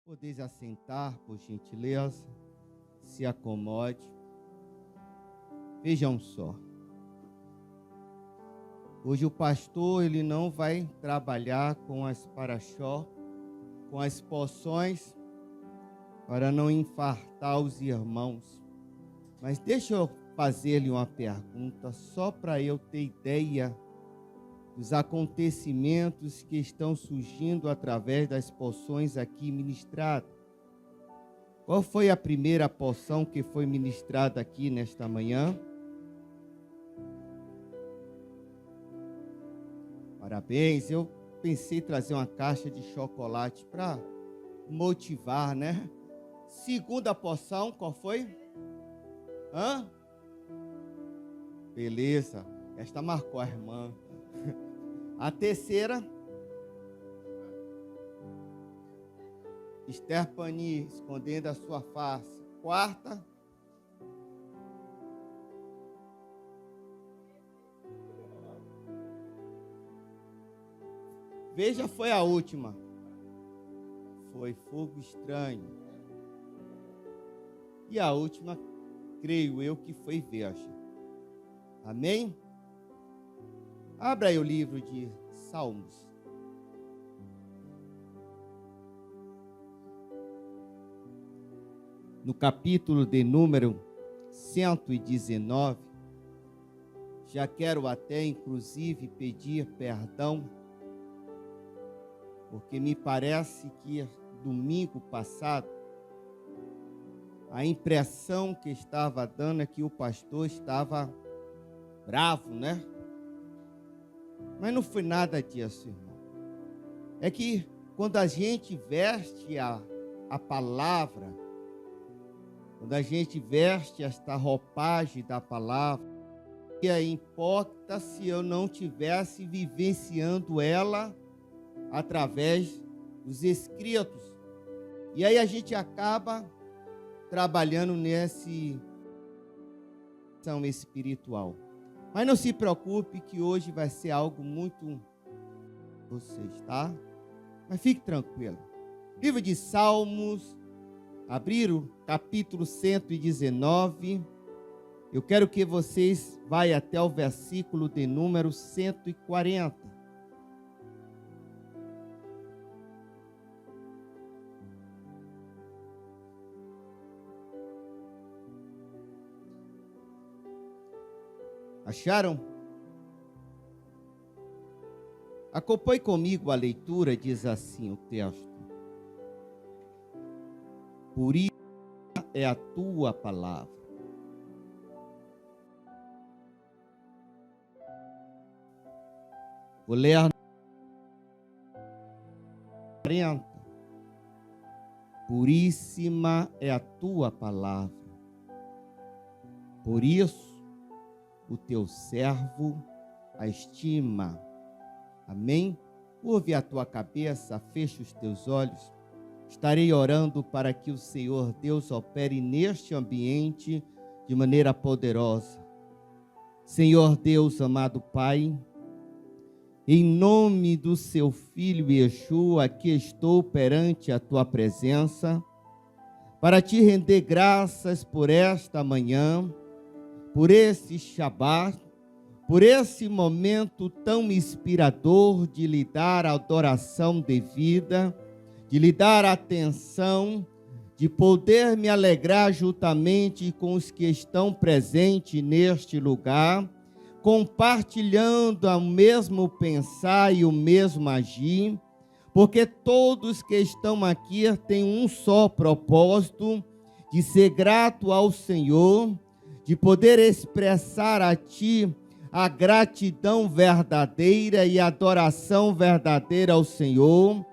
Podeis assentar, por gentileza, se acomode. Vejam só. Hoje o pastor ele não vai trabalhar com as paraxó, com as poções, para não infartar os irmãos. Mas deixa eu fazer-lhe uma pergunta, só para eu ter ideia dos acontecimentos que estão surgindo através das poções aqui ministradas. Qual foi a primeira poção que foi ministrada aqui nesta manhã? Parabéns, eu pensei em trazer uma caixa de chocolate para motivar, né? Segunda poção, qual foi? Beleza, esta marcou a irmã. A terceira, Esther Pani, escondendo a sua face. Quarta, veja, foi a última. Foi fogo estranho. E a última, creio eu, que foi verde. Amém? Abra aí o livro de Salmos. No capítulo de número 119, já quero até inclusive pedir perdão, porque me parece que domingo passado, a impressão que estava dando é que o pastor estava bravo, né? Mas não foi nada disso, irmão. É que quando a gente veste a palavra, quando a gente veste esta roupagem da palavra, que importa se eu não estivesse vivenciando ela através dos escritos. E aí a gente acaba trabalhando nesse ação espiritual. Mas não se preocupe que hoje vai ser algo muito vocês, tá? Mas fique tranquilo. Livro de Salmos, abrir o capítulo 119. Eu quero que vocês vão até o versículo de número 140. Acharam? Acompanhe comigo a leitura, diz assim o texto. Pura é a tua palavra. Vou ler 40. Puríssima é a tua palavra. Por isso, o teu servo a estima. Amém? Curve a tua cabeça, fecha os teus olhos. Estarei orando para que o Senhor Deus opere neste ambiente de maneira poderosa. Senhor Deus, amado Pai, em nome do seu Filho Yeshua, aqui estou perante a tua presença, para te render graças por esta manhã, por esse Shabat, por esse momento tão inspirador de lhe dar a adoração devida, de lhe dar atenção, de poder me alegrar juntamente com os que estão presentes neste lugar, compartilhando o mesmo pensar e o mesmo agir, porque todos que estão aqui têm um só propósito, de ser grato ao Senhor, de poder expressar a Ti a gratidão verdadeira e a adoração verdadeira ao Senhor,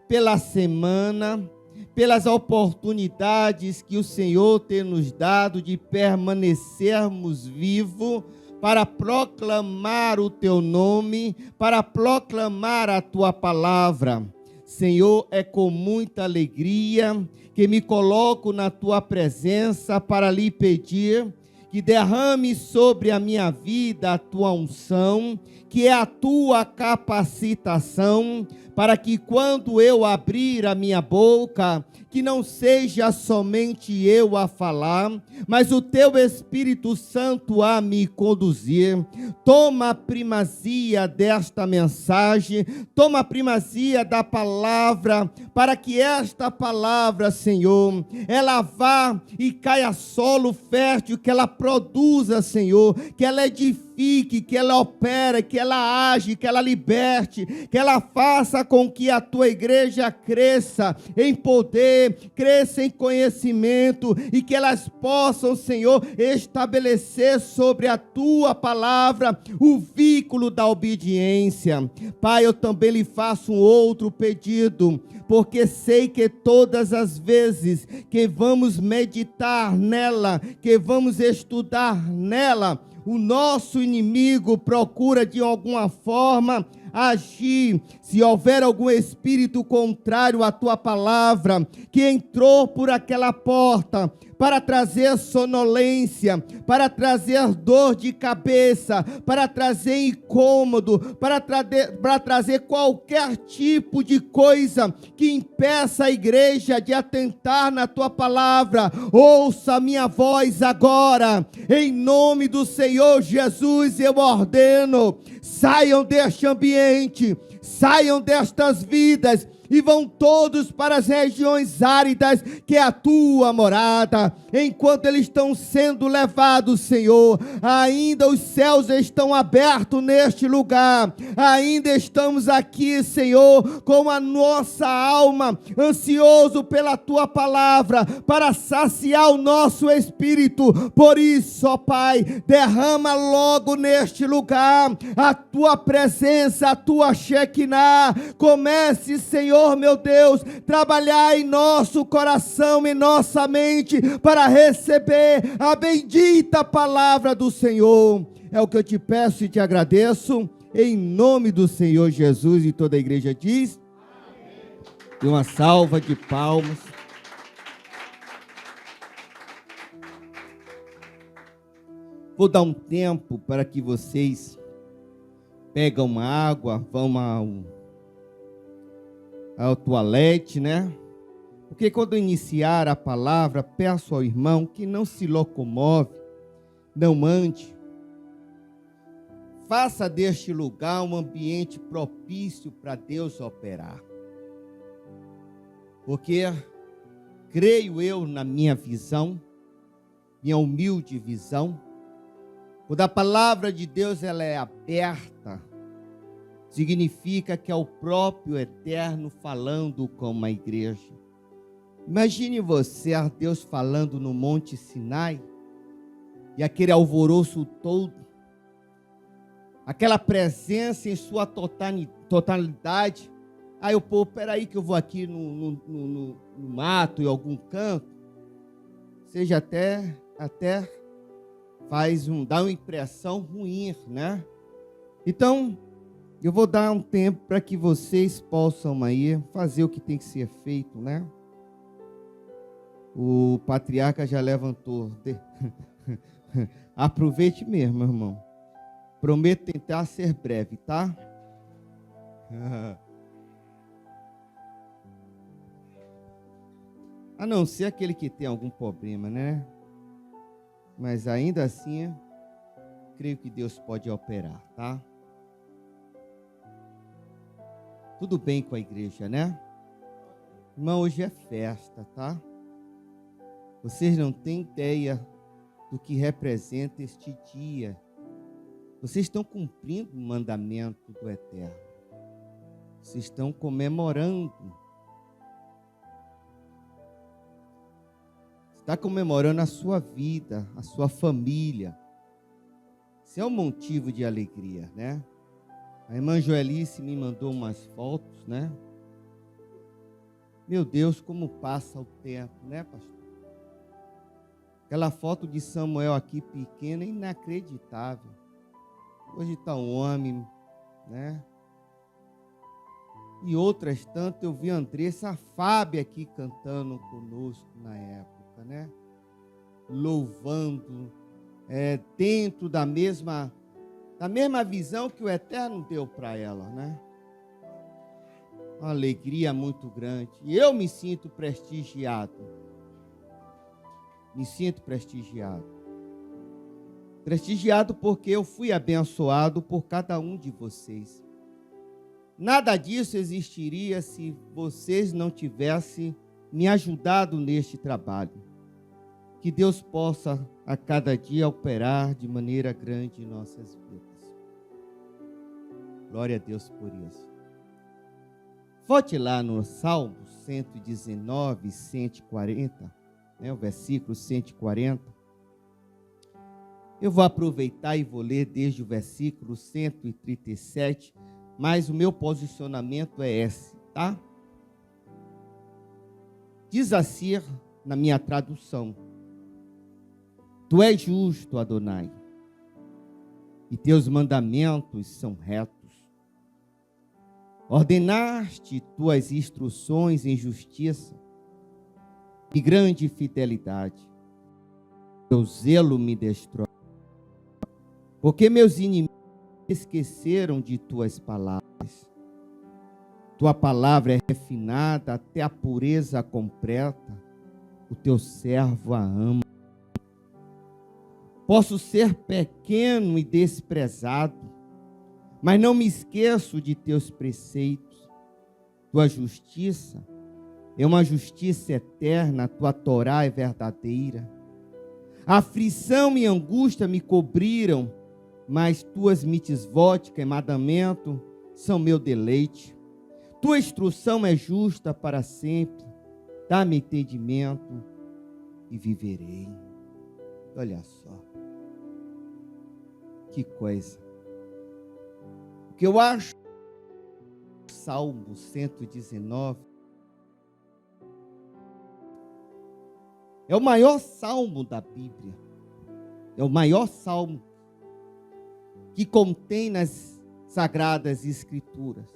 pela semana, pelas oportunidades que o Senhor tem nos dado de permanecermos vivos para proclamar o Teu nome, para proclamar a Tua palavra. Senhor, é com muita alegria que me coloco na Tua presença para lhe pedir que derrame sobre a minha vida a tua unção, que é a tua capacitação para que quando eu abrir a minha boca, que não seja somente eu a falar, mas o teu Espírito Santo a me conduzir. Toma a primazia desta mensagem, toma a primazia da palavra, para que esta palavra, Senhor, ela vá e caia solo fértil, que ela produza, Senhor, que ela edifique, que ela opere, que ela age, que ela liberte, que ela faça com que a tua igreja cresça em poder, cresça em conhecimento, e que elas possam, Senhor, estabelecer sobre a tua palavra o vínculo da obediência. Pai, eu também lhe faço um outro pedido, porque sei que todas as vezes que vamos meditar nela, que vamos estudar nela, o nosso inimigo procura de alguma forma agir. Se houver algum espírito contrário à tua palavra, que entrou por aquela porta para trazer sonolência, para trazer dor de cabeça, para trazer incômodo, para trazer qualquer tipo de coisa que impeça a igreja de atentar na tua palavra, ouça a minha voz agora, em nome do Senhor Jesus. Eu ordeno: saiam deste ambiente, saiam destas vidas, e vão todos para as regiões áridas, que é a tua morada. Enquanto eles estão sendo levados, Senhor, ainda os céus estão abertos neste lugar, ainda estamos aqui, Senhor, com a nossa alma ansioso pela tua palavra, para saciar o nosso espírito. Por isso, ó Pai, derrama logo neste lugar a tua presença, a tua Shekinah. Comece, Senhor, meu Deus, trabalhar em nosso coração, em nossa mente, para receber a bendita palavra do Senhor. É o que eu te peço e te agradeço, em nome do Senhor Jesus. E toda a igreja diz: amém. E uma salva de palmas. Vou dar um tempo para que vocês pegam uma água, vão ao toalete, né? Porque quando iniciar a palavra, peço ao irmão que não se locomove, não ande. Faça deste lugar um ambiente propício para Deus operar. Porque creio eu, na minha visão, minha humilde visão, quando a palavra de Deus ela é aberta, significa que é o próprio Eterno falando com a igreja. Imagine você, Deus falando no Monte Sinai, e aquele alvoroço todo, aquela presença em sua totalidade. Aí o povo: peraí que eu vou aqui no mato, em algum canto. Seja até dá uma impressão ruim, né? Então, eu vou dar um tempo para que vocês possam aí fazer o que tem que ser feito, né? O patriarca já levantou. Aproveite mesmo, irmão. Prometo tentar ser breve, tá? A não ser aquele que tem algum problema, né? Mas ainda assim, creio que Deus pode operar, tá? Tudo bem com a igreja, né? Irmão, hoje é festa, tá? Vocês não têm ideia do que representa este dia. Vocês estão cumprindo o mandamento do Eterno. Vocês estão comemorando. Você está comemorando a sua vida, a sua família. Isso é um motivo de alegria, né? A irmã Joelice me mandou umas fotos, né? Meu Deus, como passa o tempo, né, pastor? Aquela foto de Samuel aqui pequena, inacreditável. Hoje está um homem, né? E outras tantas, eu vi a Andressa, a Fábia aqui cantando conosco na época, né? Louvando, dentro da mesma visão que o Eterno deu para ela, né? uma alegria muito grande. E eu me sinto prestigiado. Me sinto prestigiado. Prestigiado porque eu fui abençoado por cada um de vocês. Nada disso existiria se vocês não tivessem me ajudado neste trabalho. Que Deus possa a cada dia operar de maneira grande em nossas vidas. Glória a Deus por isso. Volte lá no Salmo 119, 140, o versículo 140. Eu vou aproveitar e vou ler desde o versículo 137, mas o meu posicionamento é esse, tá? Diz assim na minha tradução: Tu és justo, Adonai, e teus mandamentos são retos. Ordenaste tuas instruções em justiça e grande fidelidade. Teu zelo me destrói, porque meus inimigos esqueceram de tuas palavras. Tua palavra é refinada até a pureza completa. O teu servo a ama. Posso ser pequeno e desprezado, mas não me esqueço de teus preceitos. Tua justiça é uma justiça eterna, tua Torá é verdadeira. A aflição e angústia me cobriram, mas tuas mitzvot, que é mandamento, são meu deleite. Tua instrução é justa para sempre. Dá-me entendimento e viverei. Olha só. Que coisa. O que eu acho, Salmo 119, é o maior salmo da Bíblia. É o maior salmo que contém nas Sagradas Escrituras.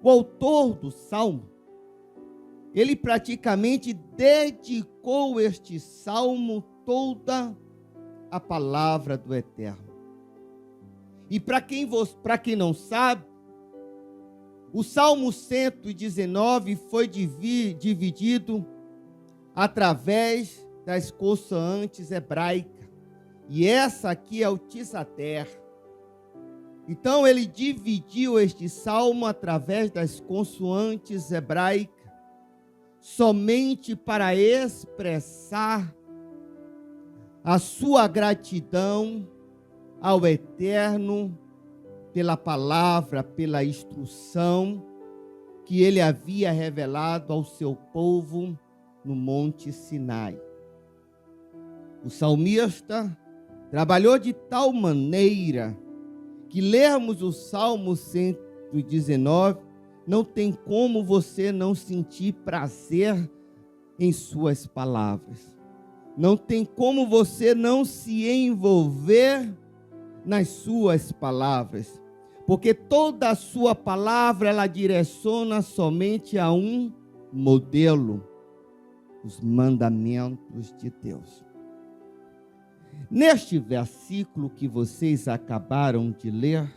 O autor do salmo, ele praticamente dedicou este salmo toda a palavra do Eterno. E para quem não sabe, o Salmo 119 foi dividido através das consoantes hebraicas. E essa aqui é o Tzater. Então ele dividiu este salmo através das consoantes hebraicas, somente para expressar a sua gratidão ao Eterno pela palavra, pela instrução que ele havia revelado ao seu povo no Monte Sinai. O salmista trabalhou de tal maneira que lermos o Salmo 119, não tem como você não sentir prazer em suas palavras. Não tem como você não se envolver nas suas palavras, porque toda a sua palavra ela direciona somente a um modelo, os mandamentos de Deus. Neste versículo que vocês acabaram de ler,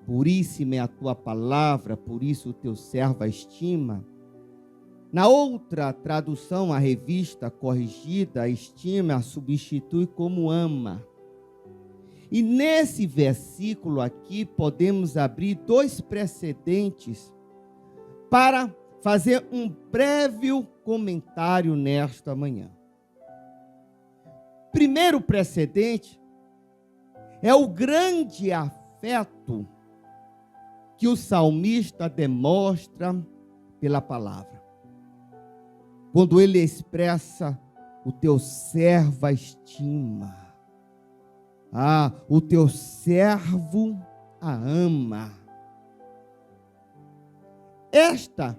puríssima é a tua palavra, por isso o teu servo a estima. Na outra tradução, a revista corrigida, a estima, a substitui como ama. E nesse versículo aqui, podemos abrir dois precedentes para fazer um breve comentário nesta manhã. Primeiro precedente é o grande afeto que o salmista demonstra pela palavra. Quando ele expressa: o teu servo a estima. O teu servo a ama. Esta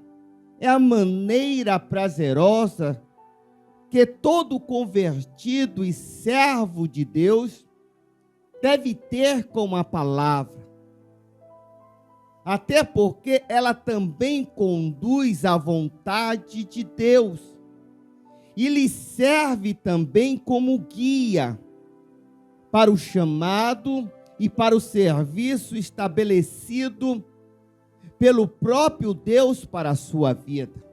é a maneira prazerosa que todo convertido e servo de Deus deve ter com a palavra. Até porque ela também conduz à vontade de Deus e lhe serve também como guia para o chamado e para o serviço estabelecido pelo próprio Deus para a sua vida.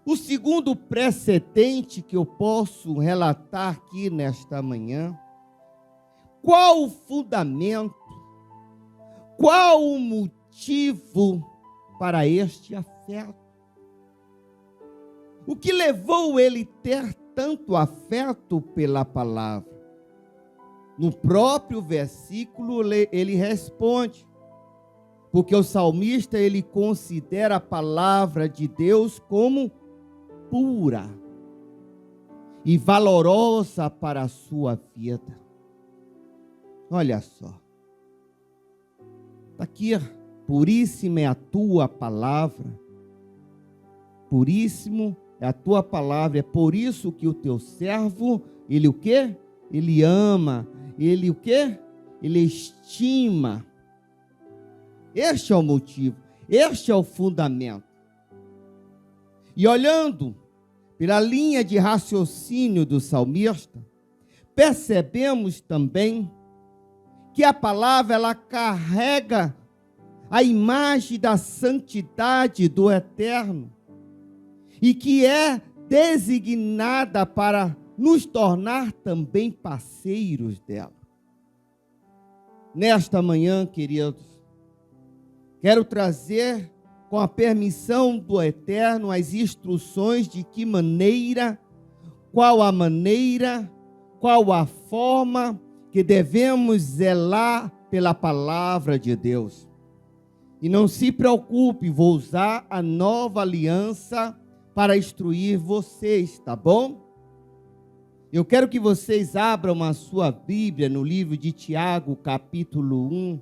O segundo precedente que eu posso relatar aqui nesta manhã: qual o fundamento, qual o motivo para este afeto? O que levou ele a ter tanto afeto pela palavra? No próprio versículo ele responde, porque o salmista ele considera a palavra de Deus como pura e valorosa para a sua vida. Olha só, está aqui, puríssima é a tua palavra, puríssimo é a tua palavra, é por isso que o teu servo, ele o quê? Ele ama, ele o quê? Ele estima. Este é o motivo, este é o fundamento. E olhando pela linha de raciocínio do salmista, percebemos também que a palavra ela carrega a imagem da santidade do Eterno e que é designada para nos tornar também parceiros dela. Nesta manhã, queridos, quero trazer, com a permissão do Eterno, as instruções de que maneira, qual a forma que devemos zelar pela palavra de Deus. E não se preocupe, vou usar a nova aliança para instruir vocês, tá bom? Eu quero que vocês abram a sua Bíblia no livro de Tiago, capítulo 1.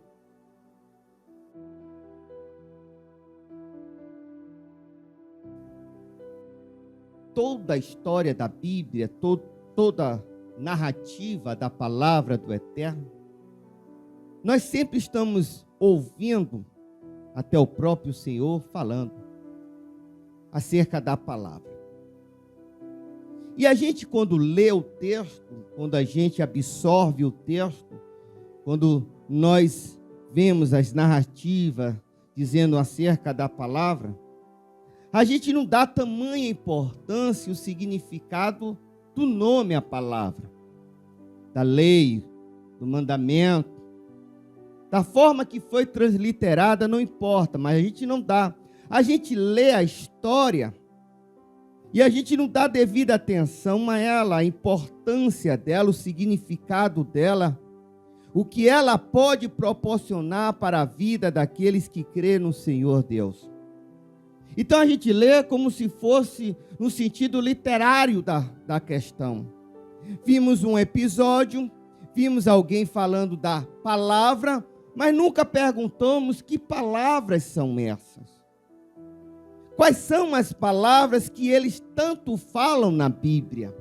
Toda a história da Bíblia, toda a narrativa da palavra do Eterno, nós sempre estamos ouvindo até o próprio Senhor falando acerca da palavra. E a gente, quando lê o texto, quando a gente absorve o texto, quando nós vemos as narrativas dizendo acerca da palavra, a gente não dá tamanha importância o significado do nome à palavra, da lei, do mandamento, da forma que foi transliterada, não importa, mas a gente não dá. A gente lê a história e a gente não dá devida atenção a ela, a importância dela, o significado dela, o que ela pode proporcionar para a vida daqueles que crêem no Senhor Deus. Então a gente lê como se fosse no sentido literário da questão. Vimos um episódio, vimos alguém falando da palavra, mas nunca perguntamos que palavras são essas. Quais são as palavras que eles tanto falam na Bíblia?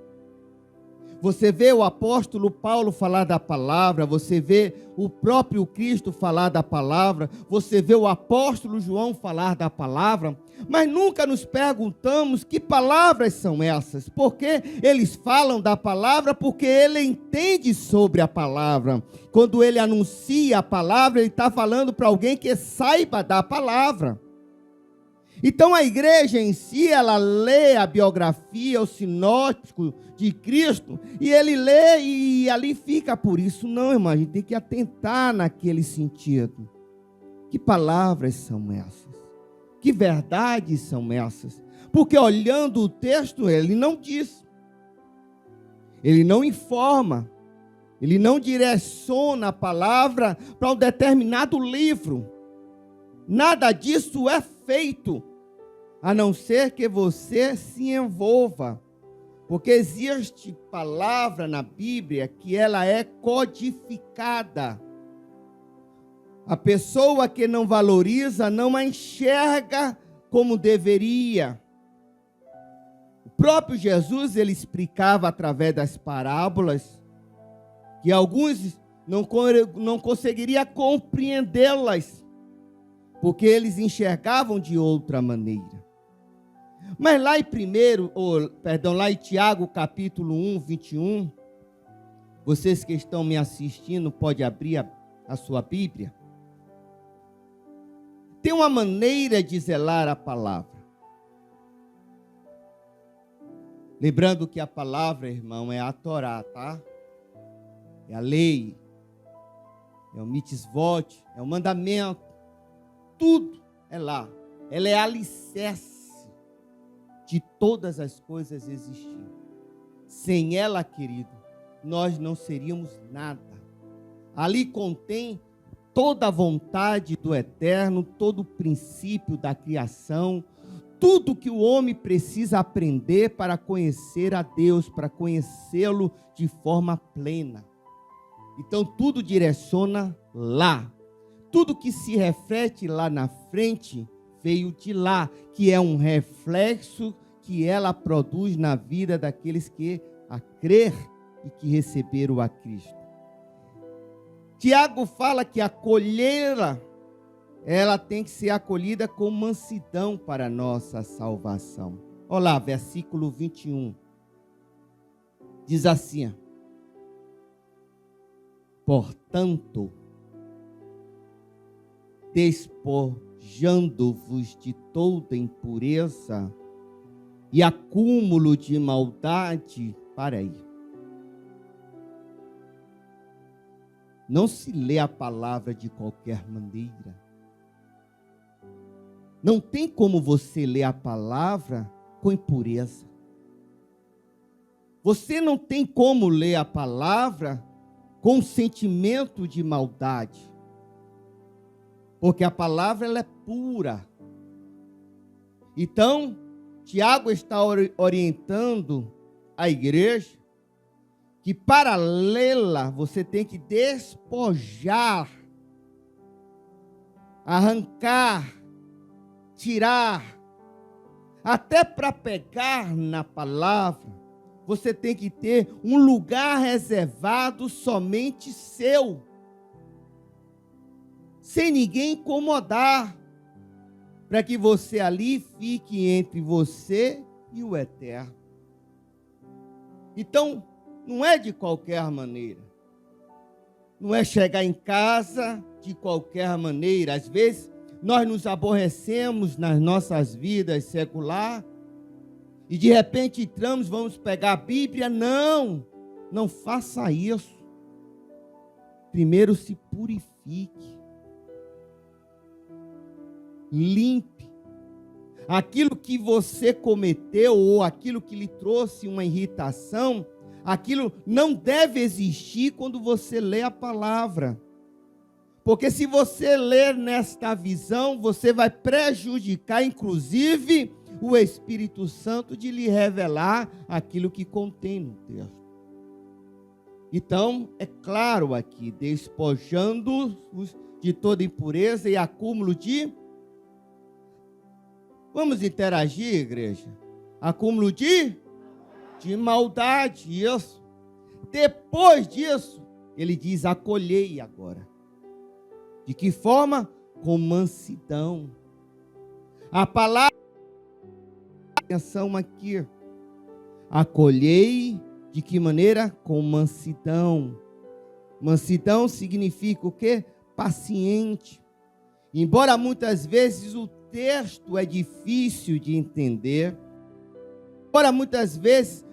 Você vê o apóstolo Paulo falar da palavra, você vê o próprio Cristo falar da palavra, você vê o apóstolo João falar da palavra, mas nunca nos perguntamos que palavras são essas, porque eles falam da palavra, porque ele entende sobre a palavra. Quando ele anuncia a palavra, ele está falando para alguém que saiba da palavra. Então a igreja em si, ela lê a biografia, o sinótico de Cristo, e ele lê e ali fica por isso. Não, irmão, a gente tem que atentar naquele sentido. Que palavras são essas? Que verdades são essas? Porque olhando o texto, ele não diz, ele não informa, ele não direciona a palavra para um determinado livro. Nada disso é feito, a não ser que você se envolva. Porque existe palavra na Bíblia que ela é codificada. A pessoa que não valoriza não a enxerga como deveria. O próprio Jesus, ele explicava através das parábolas que alguns não conseguiriam compreendê-las, porque eles enxergavam de outra maneira. Mas lá em Tiago, capítulo 1, 21, vocês que estão me assistindo, pode abrir a sua Bíblia. Tem uma maneira de zelar a palavra. Lembrando que a palavra, irmão, é a Torá, tá? É a lei, é o mitzvot, é o mandamento. Tudo é lá. Ela é alicerce de todas as coisas existindo. Sem ela, querido, nós não seríamos nada. Ali contém toda a vontade do Eterno, todo o princípio da criação, tudo que o homem precisa aprender para conhecer a Deus, para conhecê-lo de forma plena. Então, tudo direciona lá. Tudo que se reflete lá na frente veio de lá, que é um reflexo que ela produz na vida daqueles que a crer e que receberam a Cristo. Tiago fala que a colheita, ela tem que ser acolhida com mansidão para a nossa salvação. Olha lá, versículo 21. Diz assim: portanto, despojando-vos de toda impureza e acúmulo de maldade, para aí. Não se lê a palavra de qualquer maneira. Não tem como você ler a palavra com impureza. Você não tem como ler a palavra com sentimento de maldade. Porque a palavra ela é pura. Então, Tiago está orientando a igreja que para lê-la você tem que despojar, arrancar, tirar. Até para pegar na palavra, você tem que ter um lugar reservado somente seu, sem ninguém incomodar, para que você ali fique entre você e o Eterno. Então, não é de qualquer maneira. Não é chegar em casa de qualquer maneira. Às vezes, nós nos aborrecemos nas nossas vidas secular e de repente entramos, vamos pegar a Bíblia. Não, não faça isso. Primeiro se purifique. Limpe. Aquilo que você cometeu ou aquilo que lhe trouxe uma irritação, aquilo não deve existir quando você lê a palavra. Porque se você ler nesta visão, você vai prejudicar, inclusive, o Espírito Santo de lhe revelar aquilo que contém no texto. Então, é claro aqui, despojando-os de toda impureza e acúmulo de... Vamos interagir, igreja? Acúmulo de maldade, isso. Depois disso, ele diz, acolhei agora. De que forma? Com mansidão. A palavra, atenção aqui. Acolhei, de que maneira? Com mansidão. Mansidão significa o quê? Paciente. Embora muitas vezes o texto é difícil de entender, embora muitas vezes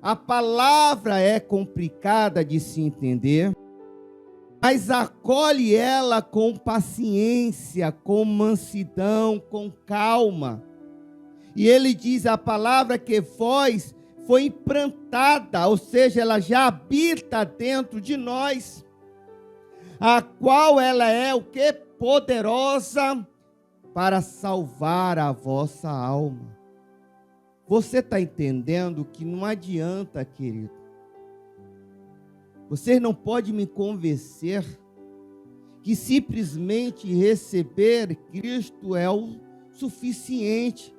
a palavra é complicada de se entender, mas acolhe ela com paciência, com mansidão, com calma. E ele diz a palavra que vós foi implantada, ou seja, ela já habita dentro de nós, a qual ela é o que? Poderosa para salvar a vossa alma. Você está entendendo que não adianta, querido. Você não pode me convencer que simplesmente receber Cristo é o suficiente.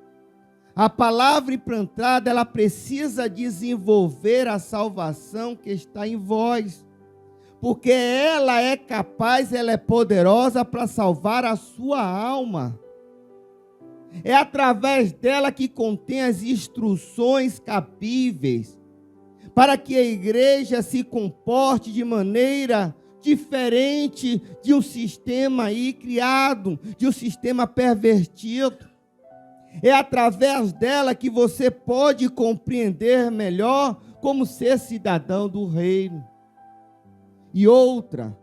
A palavra implantada, ela precisa desenvolver a salvação que está em vós. Porque ela é capaz, ela é poderosa para salvar a sua alma. É através dela que contém as instruções cabíveis para que a igreja se comporte de maneira diferente de um sistema aí criado, de um sistema pervertido. É através dela que você pode compreender melhor como ser cidadão do reino. E outra,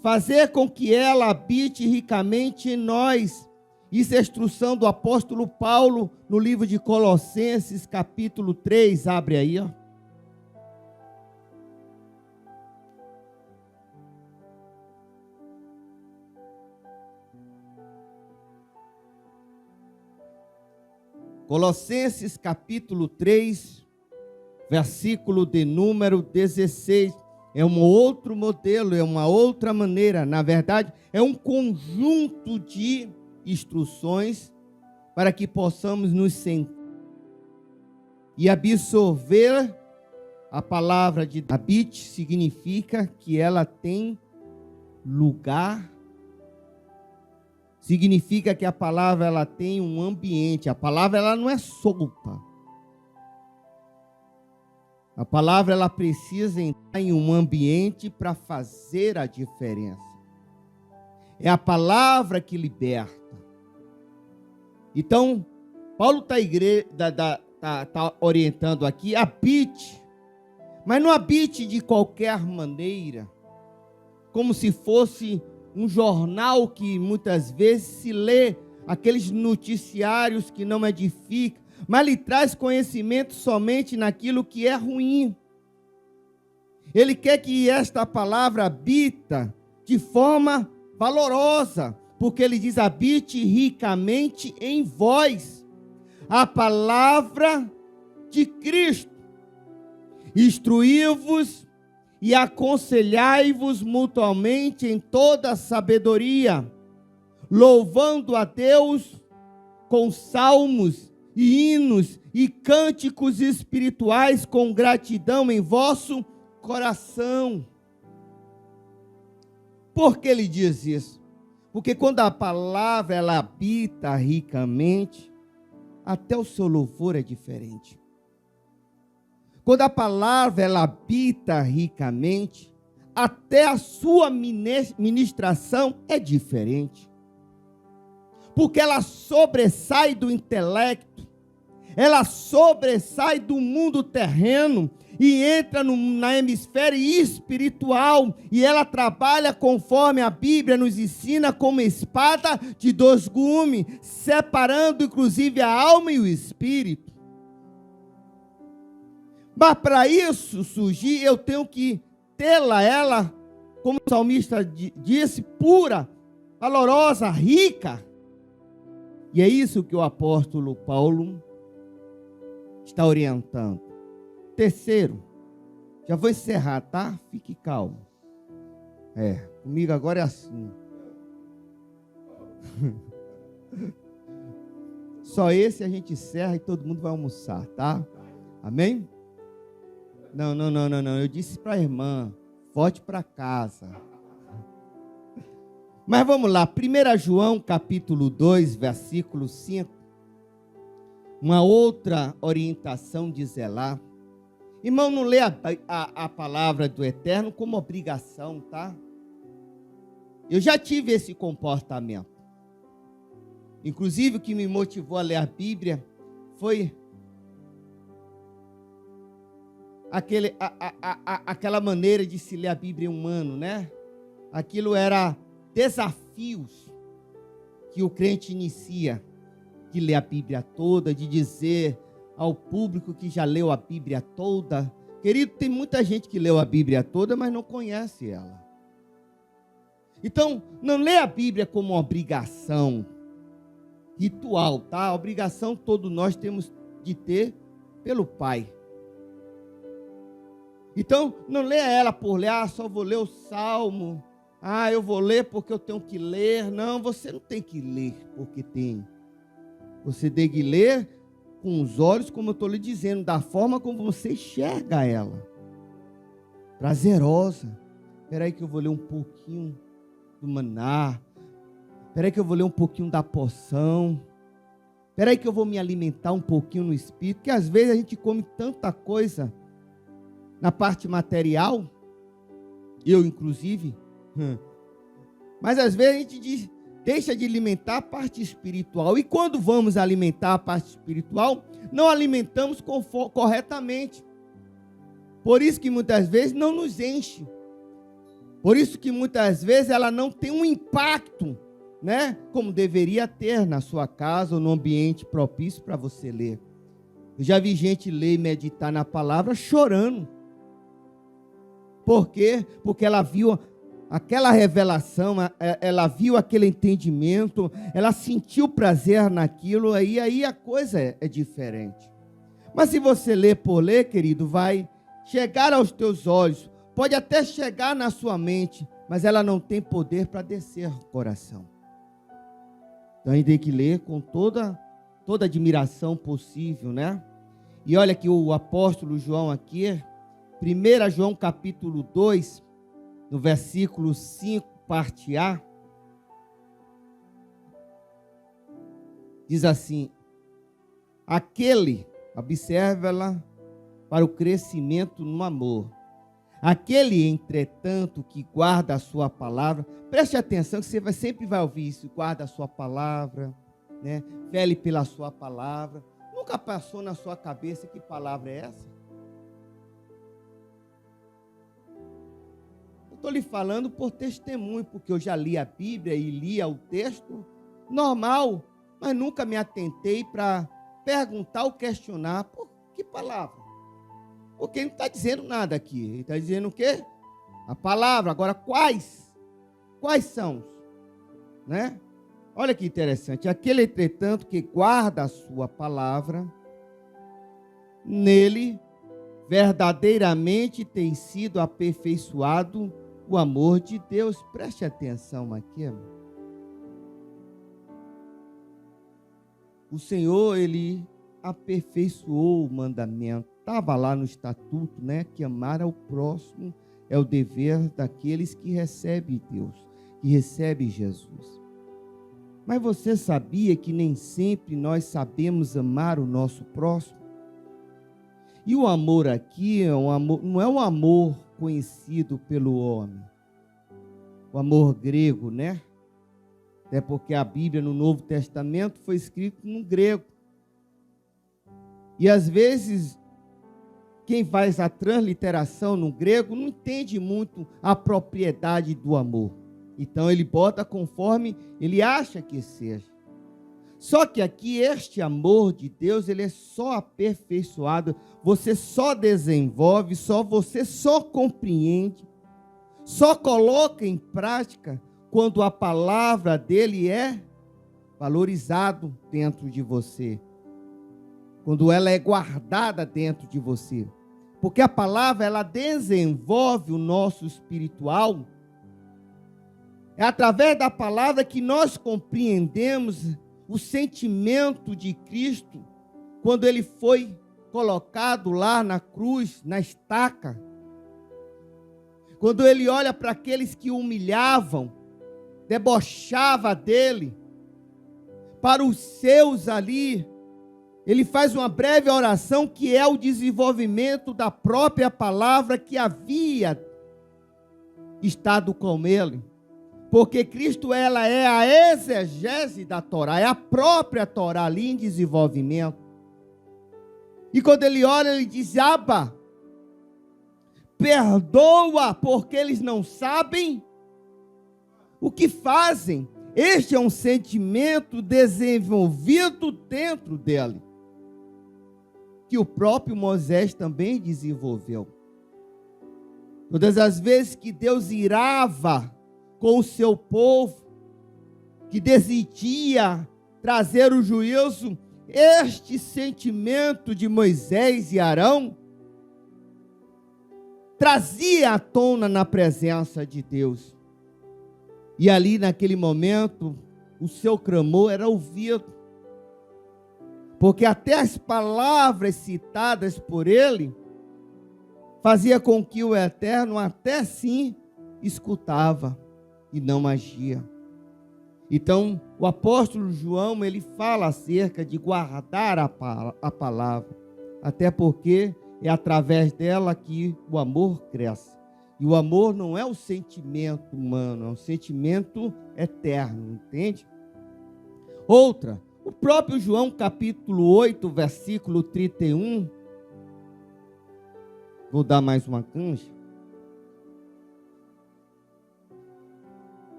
fazer com que ela habite ricamente em nós. Isso é a instrução do apóstolo Paulo no livro de Colossenses, capítulo 3, abre aí, ó. Colossenses, capítulo 3, versículo de número 16. É um outro modelo, é uma outra maneira. Na verdade, é um conjunto de instruções para que possamos nos sentar e absorver a palavra de habite. Significa que ela tem lugar. Significa que a palavra ela tem um ambiente. A palavra ela não é solta. A palavra ela precisa entrar em um ambiente para fazer a diferença. É a palavra que liberta. Então, Paulo está orientando aqui, habite. Mas não habite de qualquer maneira, como se fosse um jornal que muitas vezes se lê, aqueles noticiários que não edificam, mas lhe traz conhecimento somente naquilo que é ruim. Ele quer que esta palavra habita de forma valorosa, porque ele diz, habite ricamente em vós, a palavra de Cristo. Instruí-vos e aconselhai-vos mutuamente em toda sabedoria, louvando a Deus com salmos e hinos e cânticos espirituais com gratidão em vosso coração. Por que ele diz isso? Porque quando a palavra ela habita ricamente, até o seu louvor é diferente. Quando a palavra ela habita ricamente, até a sua ministração é diferente. Porque ela sobressai do intelecto, ela sobressai do mundo terreno e entra na hemisféria espiritual, e ela trabalha conforme a Bíblia nos ensina, como espada de dois gumes, separando inclusive a alma e o espírito. Mas para isso surgir, eu tenho que tê-la, ela, como o salmista disse, pura, valorosa, rica. E é isso que o apóstolo Paulo está orientando. Terceiro, já vou encerrar, tá? Fique calmo. Comigo agora é assim. Só esse a gente encerra e todo mundo vai almoçar, tá? Amém? Não. Eu disse para a irmã, volte para casa. Mas vamos lá, 1 João capítulo 2, versículo 5. Uma outra orientação de zelar. Irmão, não lê a palavra do Eterno como obrigação, tá? Eu já tive esse comportamento. Inclusive, o que me motivou a ler a Bíblia foi aquela maneira de se ler a Bíblia humano, né? Aquilo era desafios que o crente inicia, de ler a Bíblia toda, de dizer ao público que já leu a Bíblia toda. Querido, tem muita gente que leu a Bíblia toda, mas não conhece ela. Então, não lê a Bíblia como uma obrigação ritual, tá? A obrigação todos nós temos de ter pelo Pai. Então, não leia ela por ler, só vou ler o Salmo. Eu vou ler porque eu tenho que ler. Não, você não tem que ler porque tem. Você tem que ler com os olhos, como eu estou lhe dizendo, da forma como você enxerga ela. Prazerosa. Espera aí que eu vou ler um pouquinho do maná. Espera aí que eu vou ler um pouquinho da porção. Espera aí que eu vou me alimentar um pouquinho no espírito, porque às vezes a gente come tanta coisa na parte material, eu inclusive, Mas às vezes a gente deixa de alimentar a parte espiritual. E quando vamos alimentar a parte espiritual, não alimentamos corretamente. Por isso que muitas vezes não nos enche. Por isso que muitas vezes ela não tem um impacto, né, como deveria ter na sua casa ou no ambiente propício para você ler. Eu já vi gente ler e meditar na palavra chorando. Por quê? Porque ela viu aquela revelação, ela viu aquele entendimento, ela sentiu prazer naquilo, aí a coisa é diferente. Mas se você ler por ler, querido, vai chegar aos teus olhos, pode até chegar na sua mente, mas ela não tem poder para descer o coração. Então a gente tem que ler com toda admiração possível, né? E olha que o apóstolo João aqui, 1 João capítulo 2, no versículo 5, parte A, diz assim: aquele, observa-la, para o crescimento no amor. Aquele, entretanto, que guarda a sua palavra, preste atenção que você sempre vai ouvir isso, guarda a sua palavra, né? Vele pela sua palavra. Nunca passou na sua cabeça que palavra é essa? Eu estou lhe falando por testemunho, porque eu já li a Bíblia e lia o texto normal, mas nunca me atentei para perguntar ou questionar, por que palavra? Porque ele não está dizendo nada aqui. Ele está dizendo o quê? A palavra. Agora, quais? Quais são? Né? Olha que interessante. Aquele, entretanto, que guarda a sua palavra, nele verdadeiramente tem sido aperfeiçoado o amor de Deus. Preste atenção aqui, amor. O Senhor, Ele aperfeiçoou o mandamento. Estava lá no estatuto, né? Que amar ao próximo é o dever daqueles que recebem Deus, que recebem Jesus. Mas você sabia que nem sempre nós sabemos amar o nosso próximo? E o amor aqui é um amor, não é um amor conhecido pelo homem. O amor grego, né? Até porque a Bíblia no Novo Testamento foi escrita no grego. E às vezes quem faz a transliteração no grego não entende muito a propriedade do amor. Então ele bota conforme ele acha que seja. Só que aqui este amor de Deus, ele é só aperfeiçoado, você só desenvolve, você só compreende, só coloca em prática quando a palavra dele é valorizado dentro de você. Quando ela é guardada dentro de você. Porque a palavra, ela desenvolve o nosso espiritual. É através da palavra que nós compreendemos o sentimento de Cristo, quando ele foi colocado lá na cruz, na estaca. Quando ele olha para aqueles que o humilhavam, debochava dele, para os seus ali, ele faz uma breve oração que é o desenvolvimento da própria palavra que havia estado com ele. Porque Cristo, ela é a exegese da Torá, é a própria Torá ali em desenvolvimento. E quando ele ora, ele diz: Abba, perdoa, porque eles não sabem o que fazem. Este é um sentimento desenvolvido dentro dele, que o próprio Moisés também desenvolveu. Todas as vezes que Deus irava com o seu povo, que decidia trazer o juízo, este sentimento de Moisés e Arão trazia à tona na presença de Deus. E ali naquele momento, o seu clamor era ouvido. Porque até as palavras citadas por ele fazia com que o Eterno até sim escutava e não agia. Então, o apóstolo João, ele fala acerca de guardar a palavra, até porque é através dela que o amor cresce. E o amor não é um sentimento humano, é um sentimento eterno, entende? Outra, o próprio João capítulo 8, versículo 31. Vou dar mais uma canja.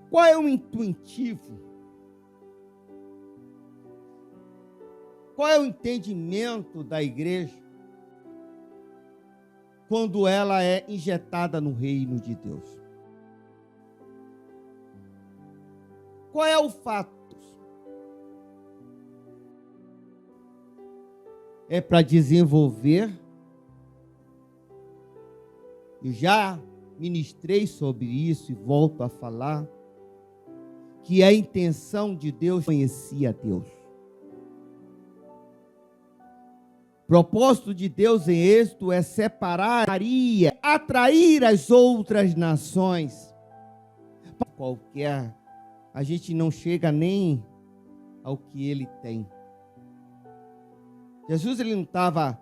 Qual é o intuitivo? Qual é o entendimento da igreja quando ela é injetada no reino de Deus? Qual é o fato? É para desenvolver. Eu já ministrei sobre isso e volto a falar que a intenção de Deus conhecia Deus. O propósito de Deus em Êxodo é separar, atrair as outras nações. Qualquer, a gente não chega nem ao que ele tem. Jesus ele não estava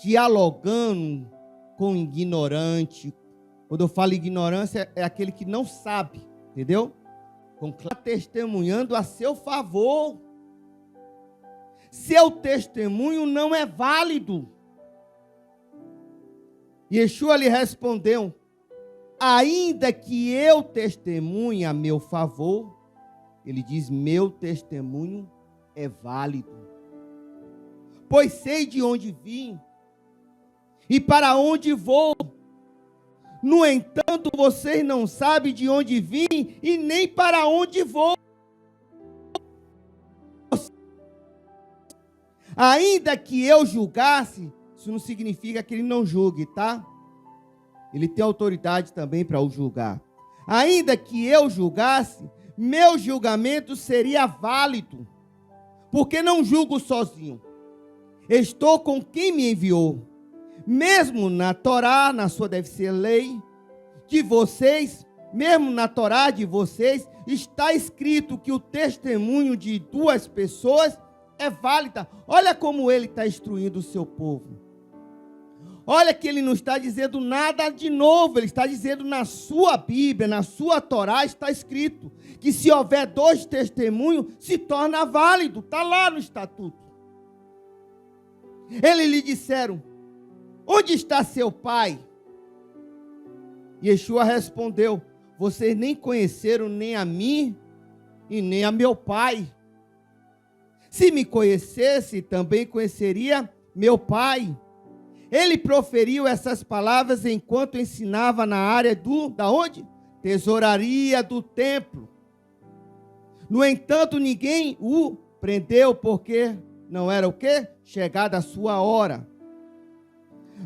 dialogando com ignorante. Quando eu falo ignorância, é aquele que não sabe, entendeu? Testemunhando a seu favor. Seu testemunho não é válido. Yeshua lhe respondeu: ainda que eu testemunhe a meu favor, ele diz, meu testemunho é válido. Pois sei de onde vim e para onde vou. No entanto, vocês não sabem de onde vim e nem para onde vou. Ainda que eu julgasse, isso não significa que ele não julgue, tá? Ele tem autoridade também para o julgar. Ainda que eu julgasse, meu julgamento seria válido, porque não julgo sozinho. Estou com quem me enviou. Mesmo na Torá, na sua deve ser lei, de vocês, mesmo na Torá de vocês, está escrito que o testemunho de duas pessoas é válida. Olha como ele está instruindo o seu povo. Olha que ele não está dizendo nada de novo, ele está dizendo na sua Bíblia, na sua Torá está escrito que se houver dois testemunhos, se torna válido, está lá no estatuto. Eles lhe disseram: onde está seu pai? Yeshua respondeu: vocês nem conheceram nem a mim e nem a meu pai. Se me conhecesse, também conheceria meu pai. Ele proferiu essas palavras enquanto ensinava na área da onde? Tesouraria do templo. No entanto, ninguém o prendeu, porque não era o quê? Chegada a sua hora.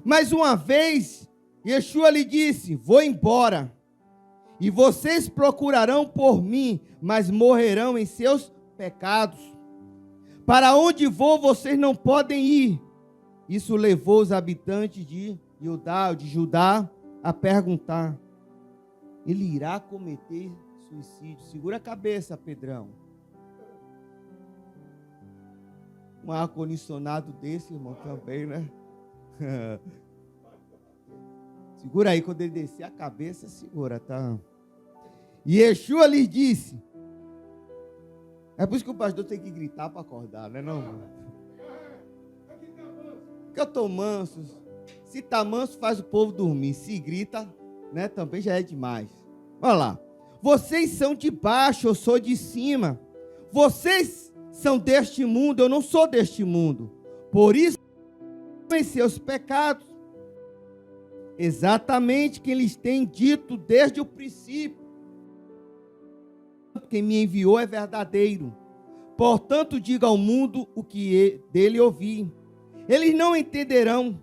Mas uma vez, Yeshua lhe disse: vou embora, e vocês procurarão por mim, mas morrerão em seus pecados. Para onde vou, vocês não podem ir. Isso levou os habitantes de Judá a perguntar: ele irá cometer suicídio? Segura a cabeça, Pedrão. Um ar-condicionado desse, irmão, também, né? Segura aí, quando ele descer a cabeça, segura, tá? E Yeshua lhes disse: é por isso que o pastor tem que gritar para acordar, né, não? Porque eu estou manso. Se está manso, faz o povo dormir. Se grita, né, também já é demais. Olha lá. Vocês são de baixo, eu sou de cima. Vocês são deste mundo, eu não sou deste mundo. Por isso, em seus pecados. Exatamente o que eles têm dito desde o princípio. Quem me enviou é verdadeiro. Portanto, diga ao mundo o que dele ouvi. Eles não entenderão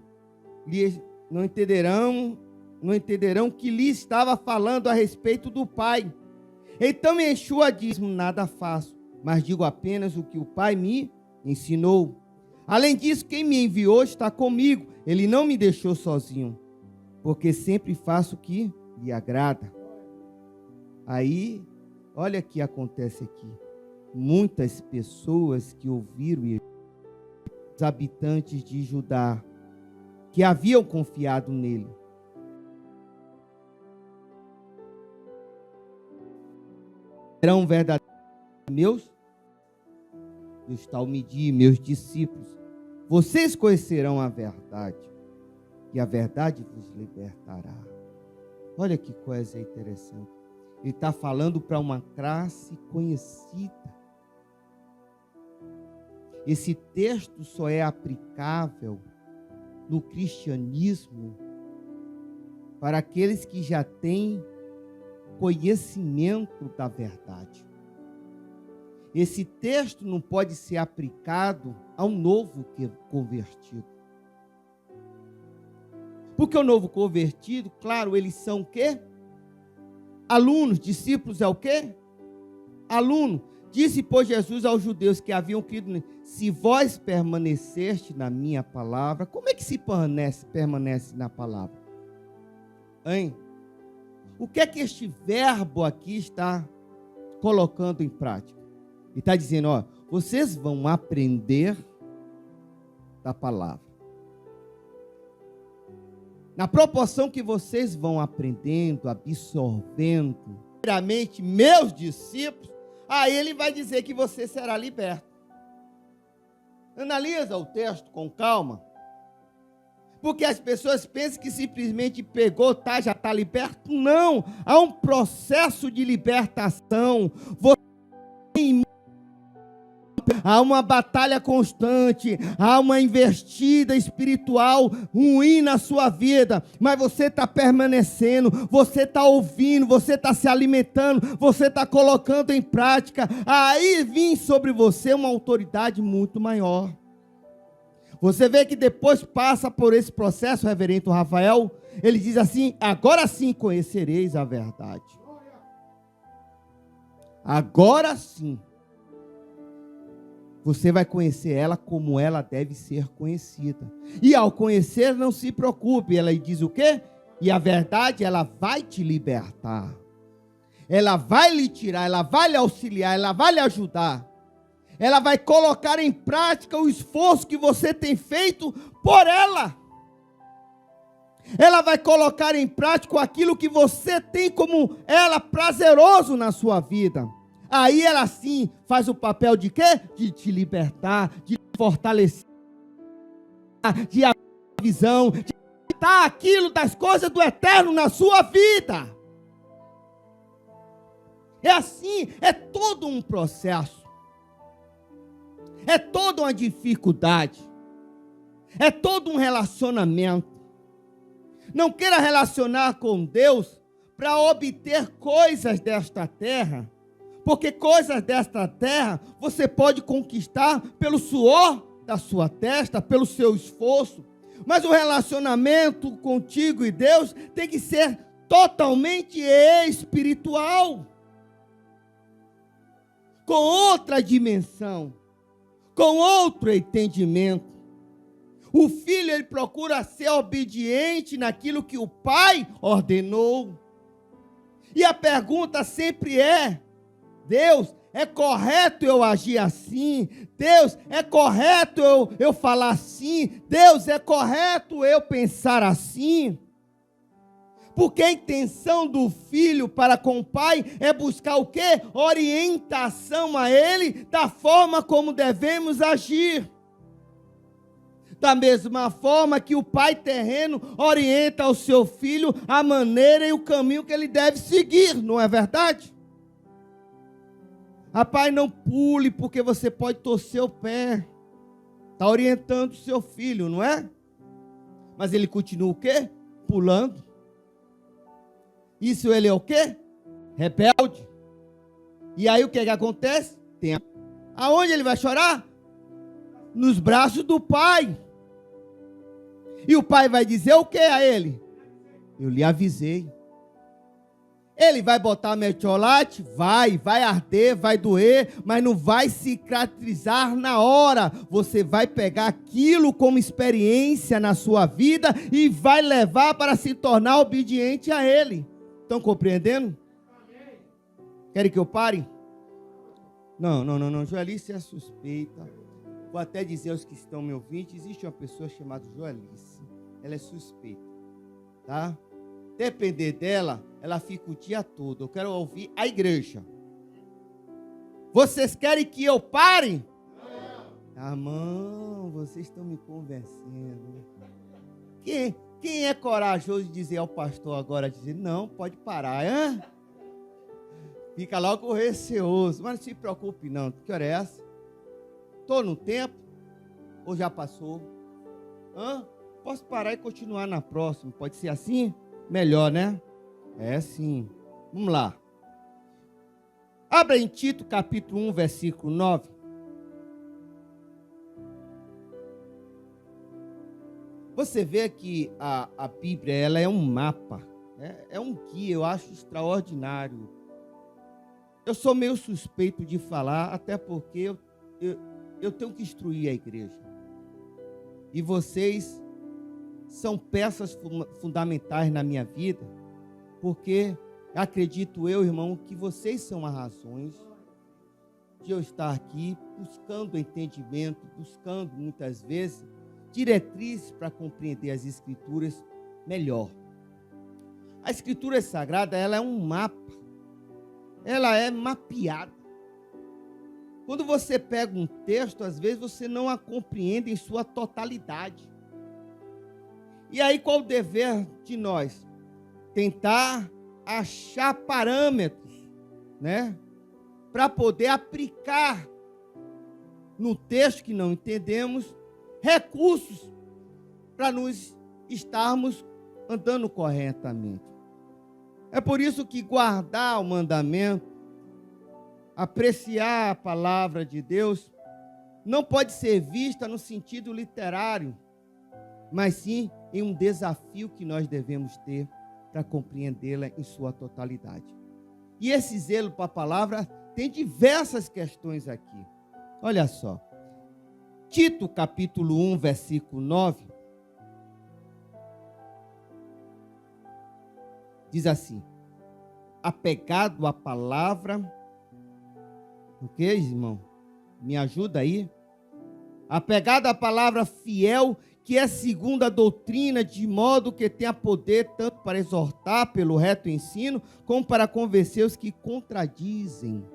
que lhe estava falando a respeito do Pai. Então Yeshua diz: nada faço, mas digo apenas o que o Pai me ensinou. Além disso, quem me enviou está comigo. Ele não me deixou sozinho, porque sempre faço o que lhe agrada. Aí, olha o que acontece aqui. muitas pessoas que ouviram, os habitantes de Judá, que haviam confiado nele, serão verdadeiros Deus tal medir, meus discípulos, vocês conhecerão a verdade, e a verdade vos libertará. Olha que coisa interessante. Ele está falando para uma classe conhecida. Esse texto só é aplicável no cristianismo para aqueles que já têm conhecimento da verdade. Esse texto não pode ser aplicado a um novo convertido. Porque o novo convertido, claro, eles são o quê? Alunos, discípulos é o quê? Aluno. Disse, pois, Jesus aos judeus que haviam crido nele: se vós permaneceste na minha palavra. Como é que se permanece na palavra? Hein? O que é que este verbo aqui está colocando em prática? Ele está dizendo, ó, vocês vão aprender da palavra. Na proporção que vocês vão aprendendo, absorvendo, primeiramente, meus discípulos, aí ele vai dizer que você será liberto. Analisa o texto com calma. Porque as pessoas pensam que simplesmente pegou, já está liberto. Não, há um processo de libertação. Há uma batalha constante, há uma investida espiritual ruim na sua vida, mas você está permanecendo, você está ouvindo, você está se alimentando, você está colocando em prática, aí vem sobre você uma autoridade muito maior. Você vê que depois passa por esse processo, reverendo Rafael, ele diz assim, agora sim conhecereis a verdade. Agora sim. Você vai conhecer ela como ela deve ser conhecida. E ao conhecer, não se preocupe. Ela diz o quê? E a verdade, ela vai te libertar. Ela vai lhe tirar, ela vai lhe auxiliar, ela vai lhe ajudar. Ela vai colocar em prática o esforço que você tem feito por ela. Ela vai colocar em prática aquilo que você tem como ela prazeroso na sua vida. Aí ela sim faz o papel de quê? De te libertar, de fortalecer, de abrir a visão, de dar aquilo das coisas do eterno na sua vida. É assim, é todo um processo. É toda uma dificuldade. É todo um relacionamento. Não queira relacionar com Deus para obter coisas desta terra. Porque coisas desta terra você pode conquistar pelo suor da sua testa, pelo seu esforço. Mas o relacionamento contigo e Deus tem que ser totalmente espiritual. Com outra dimensão, com outro entendimento. O filho, ele procura ser obediente naquilo que o pai ordenou. E a pergunta sempre é, Deus, é correto eu agir assim? Deus, é correto eu falar assim? Deus, é correto eu pensar assim? Porque a intenção do filho para com o pai é buscar o quê? Orientação a ele da forma como devemos agir. Da mesma forma que o pai terreno orienta ao seu filho a maneira e o caminho que ele deve seguir, não é verdade? Rapaz, não pule, porque você pode torcer o pé. Está orientando o seu filho, não é? Mas ele continua o quê? Pulando. Isso ele é o quê? Rebelde. E aí o que acontece? Aonde ele vai chorar? Nos braços do pai. E o pai vai dizer o que a ele? Eu lhe avisei. Ele vai botar metiolate? Vai arder, vai doer, mas não vai cicatrizar na hora. Você vai pegar aquilo como experiência na sua vida e vai levar para se tornar obediente a ele. Estão compreendendo? Querem que eu pare? Não. Joelice é suspeita. Vou até dizer aos que estão me ouvindo, existe uma pessoa chamada Joelice. Ela é suspeita, tá? Depender dela, ela fica o dia todo. Eu quero ouvir a igreja. Vocês querem que eu pare? Não. Irmão, vocês estão me convencendo. Quem é corajoso de dizer ao pastor agora, dizer, não, pode parar, hein? Fica logo receoso. Mas não se preocupe não. Que hora é essa? Estou no tempo? Ou já passou? Posso parar e continuar na próxima. Pode ser assim? Melhor, né? É sim. Vamos lá. Abra em Tito, capítulo 1, versículo 9. Você vê que a Bíblia, ela é um mapa. É um guia, eu acho extraordinário. Eu sou meio suspeito de falar, até porque eu tenho que instruir a igreja. E vocês são peças fundamentais na minha vida, porque acredito eu, irmão, que vocês são as razões de eu estar aqui buscando entendimento, buscando muitas vezes diretrizes para compreender as Escrituras melhor. A Escritura Sagrada, ela é um mapa, ela é mapeada. Quando você pega um texto, às vezes você não a compreende em sua totalidade. E aí qual o dever de nós? Tentar achar parâmetros, né? Para poder aplicar no texto que não entendemos, recursos para nos estarmos andando corretamente. É por isso que guardar o mandamento, apreciar a palavra de Deus, não pode ser vista no sentido literário, mas sim em um desafio que nós devemos ter para compreendê-la em sua totalidade. E esse zelo para a palavra tem diversas questões aqui. Olha só. Tito, capítulo 1, versículo 9, diz assim: apegado à palavra, o que, irmão? Me ajuda aí. Apegado à palavra fiel, que é segundo a doutrina, de modo que tenha poder tanto para exortar pelo reto ensino, como para convencer os que contradizem.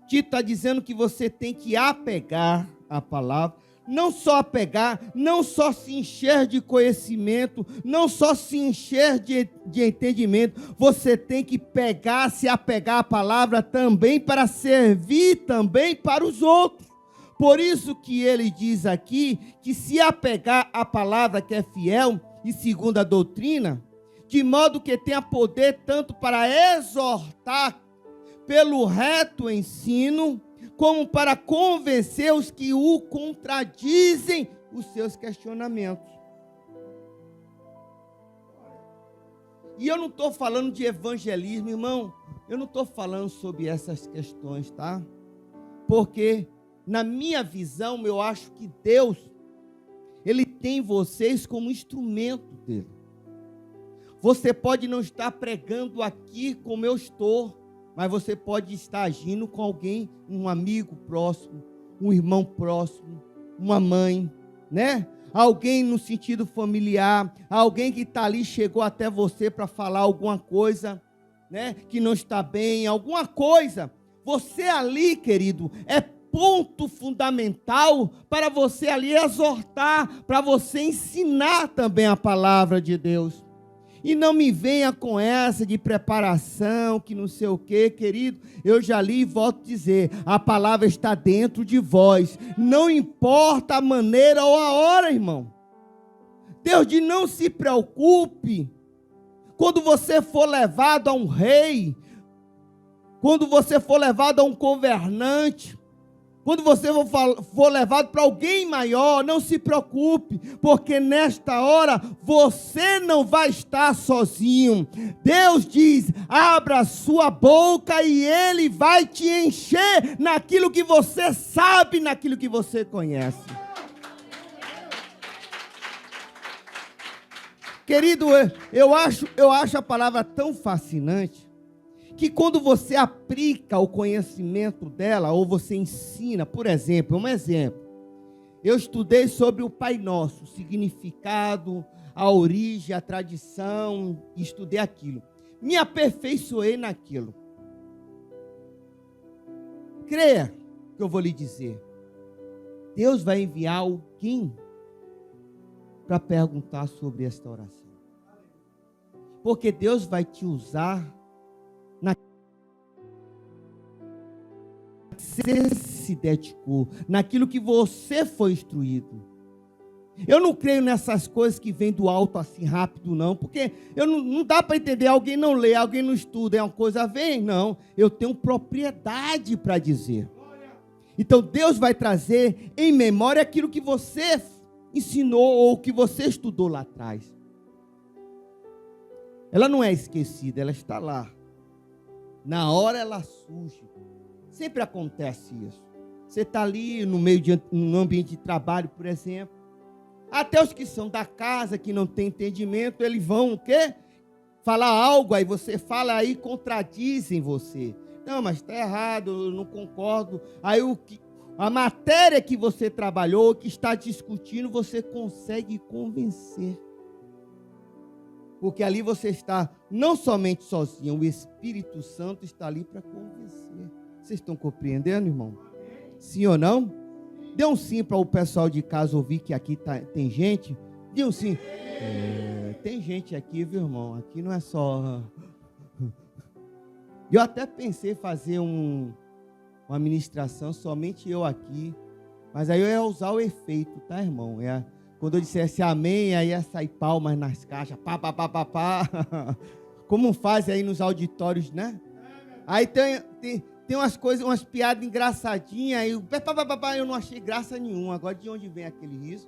Tito está dizendo que você tem que apegar a palavra, não só apegar, não só se encher de conhecimento, não só se encher de entendimento, você tem que pegar, se apegar à palavra também para servir também para os outros. Por isso que ele diz aqui que se apegar à palavra que é fiel e segundo a doutrina, de modo que tenha poder tanto para exortar pelo reto ensino, como para convencer os que o contradizem os seus questionamentos. E eu não estou falando de evangelismo, irmão. Eu não estou falando sobre essas questões, tá? Porque, na minha visão, eu acho que Deus, Ele tem vocês como instrumento dele. Você pode não estar pregando aqui como eu estou, mas você pode estar agindo com alguém, um amigo próximo, um irmão próximo, uma mãe, né? Alguém no sentido familiar, alguém que está ali, chegou até você para falar alguma coisa, né? Que não está bem, alguma coisa. Você ali, querido, é ponto fundamental para você ali exortar, para você ensinar também a palavra de Deus. E não me venha com essa de preparação, que não sei o quê, querido. Eu já li e volto a dizer, a palavra está dentro de vós. Não importa a maneira ou a hora, irmão. Deus diz, não se preocupe. Quando você for levado a um rei, quando você for levado a um governante, quando você for levado para alguém maior, não se preocupe, porque nesta hora você não vai estar sozinho. Deus diz, abra a sua boca e Ele vai te encher naquilo que você sabe, naquilo que você conhece. Querido, eu acho a palavra tão fascinante, que quando você aplica o conhecimento dela, ou você ensina, por exemplo, um exemplo, eu estudei sobre o Pai Nosso, o significado, a origem, a tradição, estudei aquilo. Me aperfeiçoei naquilo. Creia que eu vou lhe dizer. Deus vai enviar alguém para perguntar sobre esta oração. Porque Deus vai te usar você se dedicou, naquilo que você foi instruído. Eu não creio nessas coisas que vêm do alto assim rápido, não, porque não dá para entender. Alguém não lê, alguém não estuda, é uma coisa vem, não. Eu tenho propriedade para dizer. Então Deus vai trazer em memória aquilo que você ensinou ou que você estudou lá atrás. Ela não é esquecida, ela está lá. Na hora ela surge. Sempre acontece isso. Você está ali no ambiente de trabalho, por exemplo. Até os que são da casa, que não têm entendimento, eles vão o quê? Falar algo, aí você fala, aí contradizem você. Não, mas está errado, eu não concordo. Aí a matéria que você trabalhou, que está discutindo, você consegue convencer. Porque ali você está não somente sozinho, o Espírito Santo está ali para convencer. Vocês estão compreendendo, irmão? Sim ou não? Dê um sim para o pessoal de casa ouvir que aqui tem gente. Dê um sim. Tem gente aqui, viu, irmão? Aqui não é só... Eu até pensei em fazer uma ministração, somente eu aqui. Mas aí eu ia usar o efeito, tá, irmão? Quando eu dissesse amém, aí ia sair palmas nas caixas. Pá, pá, pá, pá, pá. Como faz aí nos auditórios, né? Aí tem umas coisas, umas piadas engraçadinhas, aí eu não achei graça nenhuma. Agora de onde vem aquele riso?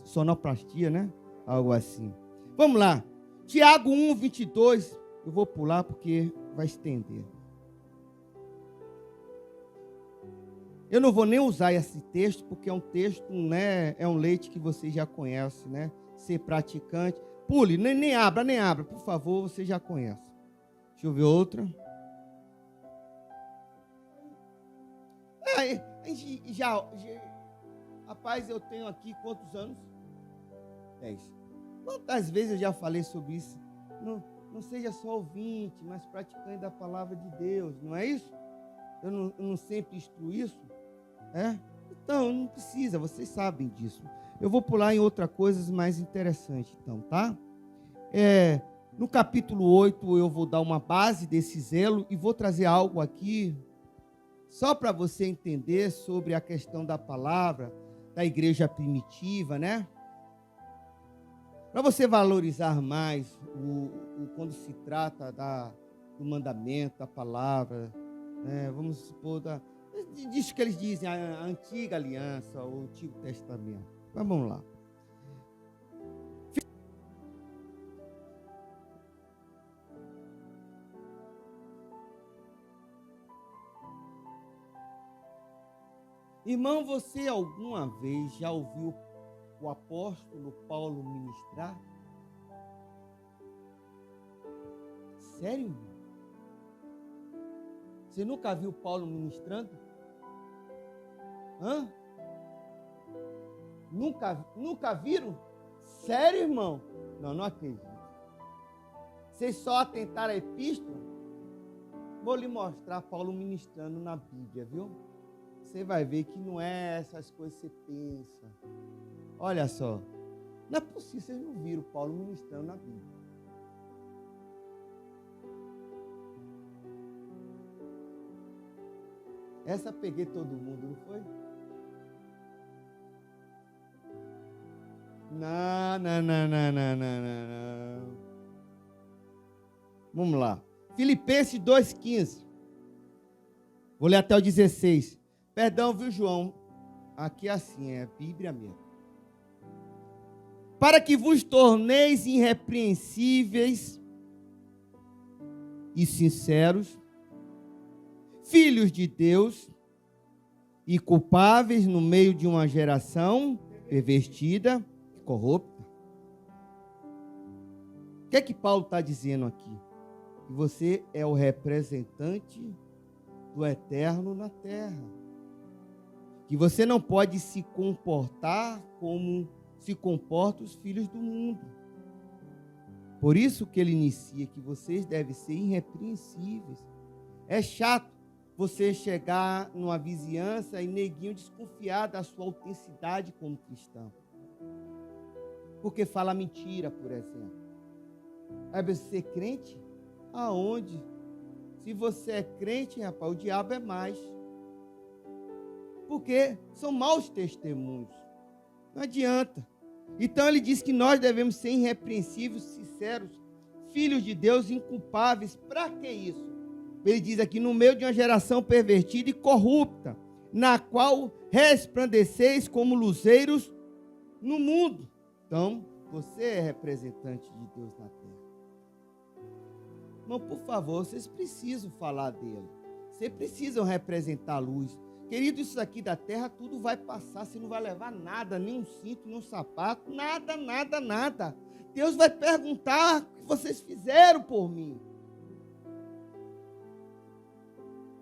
Sonoplastia, né? Algo assim. Vamos lá. Tiago 1, 22. Eu vou pular porque vai estender. Eu não vou nem usar esse texto, porque é um texto, né? É um leite que você já conhece, né? Ser praticante. Pule, nem abra, por favor, você já conhece. Deixa eu ver outra. Rapaz, eu tenho aqui quantos anos? 10. Quantas vezes eu já falei sobre isso? Não seja só ouvinte, mas praticante da palavra de Deus, não é isso? Eu não sempre instruo isso? Então, não precisa, vocês sabem disso. Eu vou pular em outra coisa mais interessante, então, tá? No capítulo 8, eu vou dar uma base desse zelo e vou trazer algo aqui só para você entender sobre a questão da palavra, da igreja primitiva, né? Para você valorizar mais quando se trata do mandamento, da palavra, né? Vamos supor, disso que eles dizem, a antiga aliança, o Antigo Testamento. Mas vamos lá. Irmão, você alguma vez já ouviu o apóstolo Paulo ministrar? Sério, irmão? Você nunca viu Paulo ministrando? Nunca viram? Sério, irmão? Não acredito. Vocês só atentaram a epístola? Vou lhe mostrar Paulo ministrando na Bíblia, viu? Você vai ver que não é essas coisas que você pensa. Olha só. Não é possível, vocês não viram Paulo ministrando na Bíblia. Essa peguei todo mundo, não foi? Não. Vamos lá. Filipenses 2,15. Vou ler até o 16. Perdão, viu, João? Aqui é assim, é Bíblia mesmo. Para que vos torneis irrepreensíveis e sinceros, filhos de Deus e culpáveis no meio de uma geração pervertida e corrupta. O que é que Paulo está dizendo aqui? E você é o representante do eterno na terra. Que você não pode se comportar como se comportam os filhos do mundo. Por isso que ele inicia que vocês devem ser irrepreensíveis. É chato você chegar numa vizinhança e neguinho desconfiar da sua autenticidade como cristão. Porque fala mentira, por exemplo. É você ser crente? Aonde? Se você é crente, rapaz, o diabo é mais. Porque são maus testemunhos. Não adianta. Então ele diz que nós devemos ser irrepreensíveis, sinceros, filhos de Deus, inculpáveis. Para que isso? Ele diz aqui, no meio de uma geração pervertida e corrupta, na qual resplandeceis como luzeiros no mundo. Então, você é representante de Deus na terra. Irmão, por favor, vocês precisam falar dele. Vocês precisam representar a luz. Querido, isso aqui da terra, tudo vai passar. Você não vai levar nada, nem um cinto, nem um sapato, nada, nada, nada. Deus vai perguntar o que vocês fizeram por mim.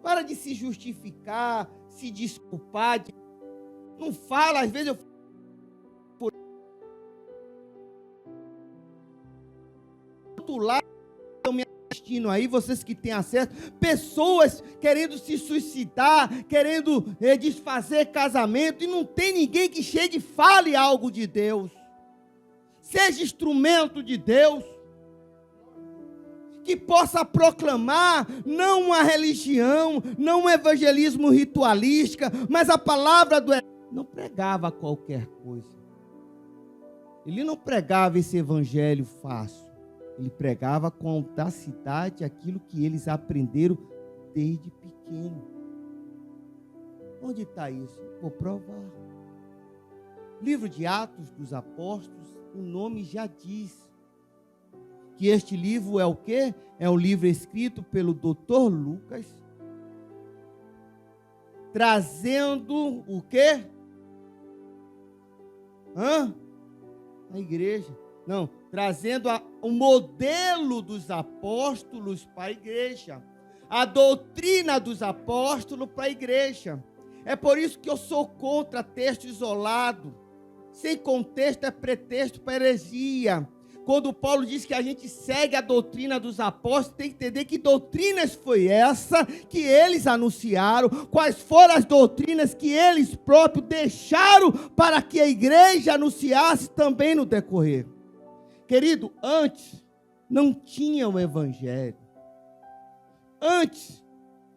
Para de se justificar, se desculpar. Não fala, às vezes eu por outro lado, eu me assistindo aí, vocês que têm acesso, pessoas querendo se suicidar, querendo desfazer casamento, e não tem ninguém que chegue e fale algo de Deus. Seja instrumento de Deus, que possa proclamar não uma religião, não um evangelismo ritualística, mas a palavra do... Não pregava qualquer coisa. Ele não pregava esse evangelho fácil. Ele pregava com audacidade aquilo que eles aprenderam desde pequeno. Onde está isso? Vou provar. Livro de Atos dos Apóstolos, o nome já diz que este livro é o quê? É um livro escrito pelo Dr. Lucas, trazendo o quê? A igreja. Não, trazendo o modelo dos apóstolos para a igreja. A doutrina dos apóstolos para a igreja. É por isso que eu sou contra texto isolado. Sem contexto é pretexto para heresia. Quando Paulo diz que a gente segue a doutrina dos apóstolos, tem que entender que doutrinas foi essa que eles anunciaram, quais foram as doutrinas que eles próprios deixaram para que a igreja anunciasse também no decorrer. Querido, antes não tinha o evangelho. Antes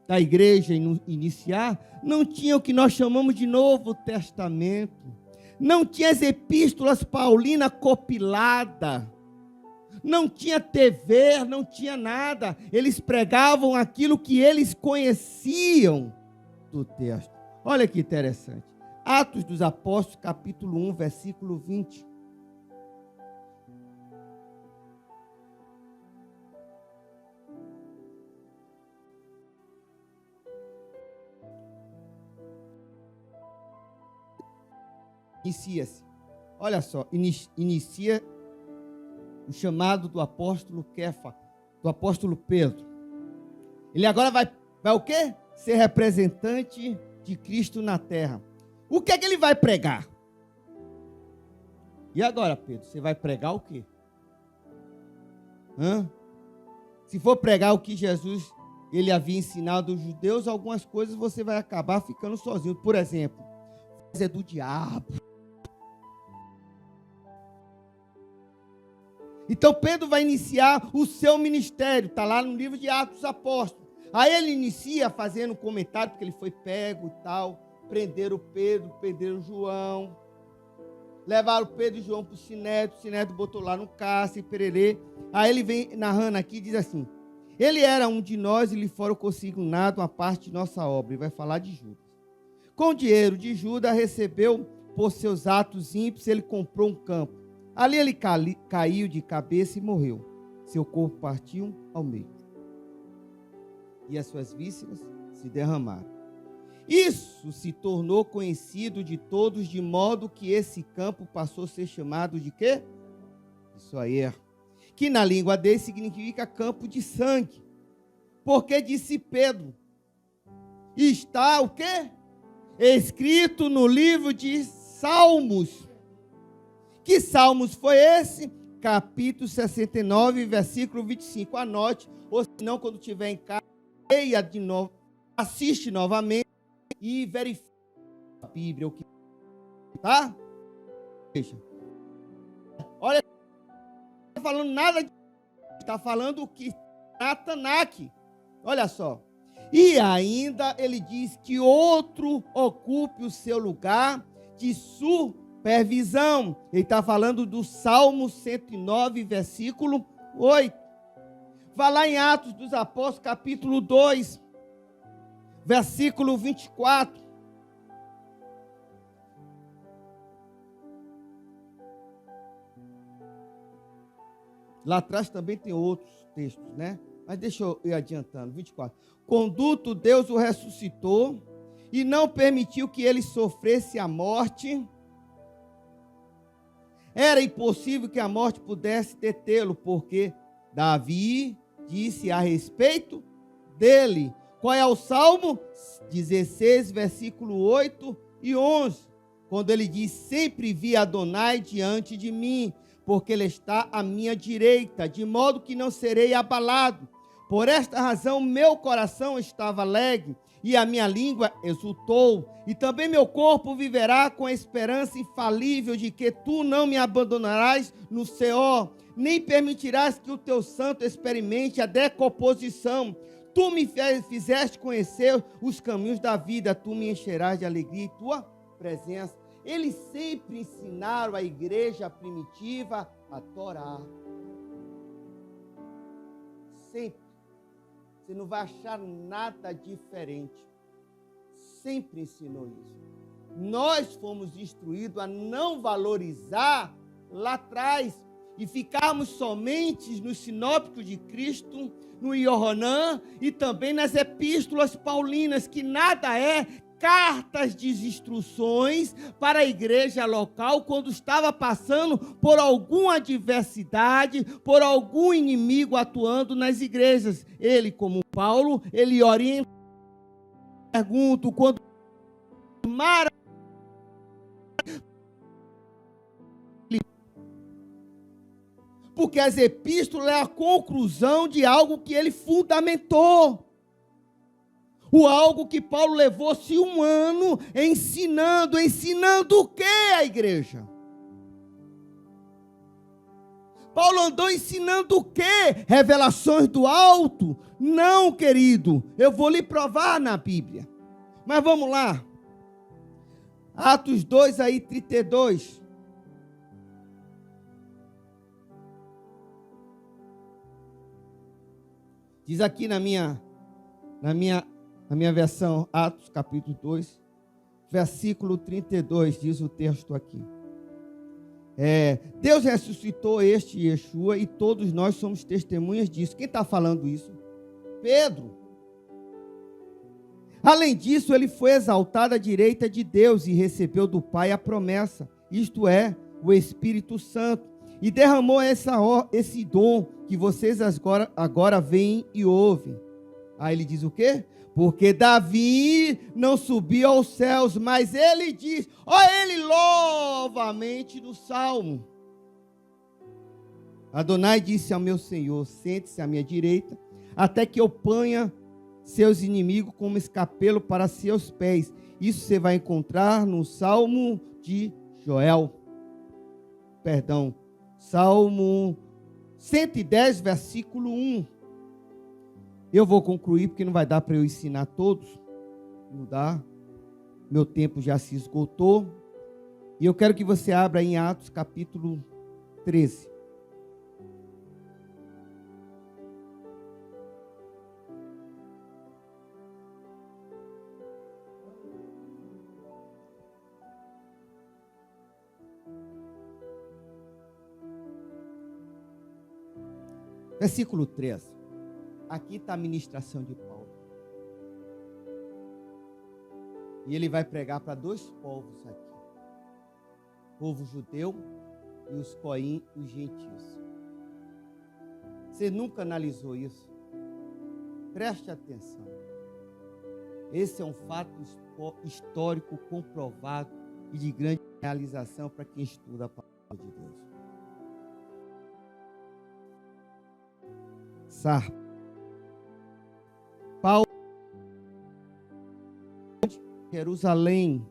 da igreja iniciar, não tinha o que nós chamamos de Novo Testamento. Não tinha as epístolas paulinas copiladas. Não tinha TV, não tinha nada. Eles pregavam aquilo que eles conheciam do texto. Olha que interessante. Atos dos Apóstolos, capítulo 1, versículo 20. Inicia-se. Olha só, inicia o chamado do apóstolo Kefa, do apóstolo Pedro. Ele agora vai o quê? Ser representante de Cristo na terra. O que é que ele vai pregar? E agora, Pedro, você vai pregar o quê? Se for pregar o que Jesus ele havia ensinado aos judeus, algumas coisas você vai acabar ficando sozinho. Por exemplo, é do diabo. Então Pedro vai iniciar o seu ministério, está lá no livro de Atos dos Apóstolos. Aí ele inicia fazendo um comentário, porque ele foi pego e tal, prenderam Pedro, prenderam João, levaram Pedro e João para o Sinédrio botou lá no cárcere, pererê. Aí ele vem narrando aqui e diz assim, ele era um de nós e lhe foram consignado uma parte de nossa obra, e vai falar de Judas. Com o dinheiro de Judas recebeu por seus atos ímpios, ele comprou um campo. Ali ele caiu de cabeça e morreu. Seu corpo partiu ao meio. E as suas vísceras se derramaram. Isso se tornou conhecido de todos, de modo que esse campo passou a ser chamado de quê? Isso aí. que na língua dele significa campo de sangue. Porque disse Pedro, está o quê? Escrito no livro de Salmos. Que Salmos foi esse? Capítulo 69, versículo 25. Anote, ou se não, quando estiver em casa, leia de novo, assiste novamente e verifique a Bíblia, o que tá? Veja. Olha, não está falando nada de... Está falando o que na Tanakh. Olha só. E ainda ele diz que outro ocupe o seu lugar de supervisão. Ele está falando do Salmo 109, versículo 8. Vai lá em Atos dos Apóstolos, capítulo 2, versículo 24. Lá atrás também tem outros textos, né? Mas deixa eu ir adiantando. 24. Contudo, Deus o ressuscitou e não permitiu que ele sofresse a morte. Era impossível que a morte pudesse detê-lo, porque Davi disse a respeito dele. Qual é o Salmo? 16, versículo 8 e 11. Quando ele diz, sempre vi Adonai diante de mim, porque ele está à minha direita, de modo que não serei abalado. Por esta razão, meu coração estava alegre e a minha língua exultou. E também meu corpo viverá com a esperança infalível de que tu não me abandonarás no Seol, nem permitirás que o teu santo experimente a decomposição. Tu me fizeste conhecer os caminhos da vida, tu me encherás de alegria em tua presença. Eles sempre ensinaram a igreja primitiva a Torá. Sempre. Você não vai achar nada diferente. Sempre ensinou isso. Nós fomos instruídos a não valorizar lá atrás e ficarmos somente nos sinópticos de Cristo, no Yohanan e também nas epístolas paulinas, que nada é cartas de instruções para a igreja local quando estava passando por alguma adversidade, por algum inimigo atuando nas igrejas. Ele, como Paulo, ele orienta. Pergunto, quando porque as epístolas é a conclusão de algo que ele fundamentou. O algo que Paulo levou-se um ano ensinando o que a igreja? Paulo andou ensinando o que? Revelações do alto? Não, querido, eu vou lhe provar na Bíblia. Mas vamos lá. Atos 2, aí, 32. Diz aqui na minha versão, Atos capítulo 2, versículo 32, diz o texto aqui. Deus ressuscitou este Yeshua e todos nós somos testemunhas disso. Quem está falando isso? Pedro. Além disso, ele foi exaltado à direita de Deus e recebeu do Pai a promessa, isto é, o Espírito Santo, e derramou esse dom que vocês agora veem e ouvem. Aí ele diz o quê? Porque Davi não subiu aos céus, mas ele diz, ele novamente no Salmo. Adonai disse ao meu Senhor, sente-se à minha direita, até que eu ponha seus inimigos como escapelo para seus pés. Isso você vai encontrar no Salmo de Joel. Salmo 110, versículo 1. Eu vou concluir, porque não vai dar para eu ensinar todos. Não dá. Meu tempo já se esgotou. E eu quero que você abra em Atos, capítulo 13. Versículo 13. Aqui está a ministração de Paulo. E ele vai pregar para dois povos aqui. O povo judeu e os gentios. Você nunca analisou isso? Preste atenção. Esse é um fato histórico comprovado e de grande realização para quem estuda a palavra de Deus. Paulo, Jerusalém,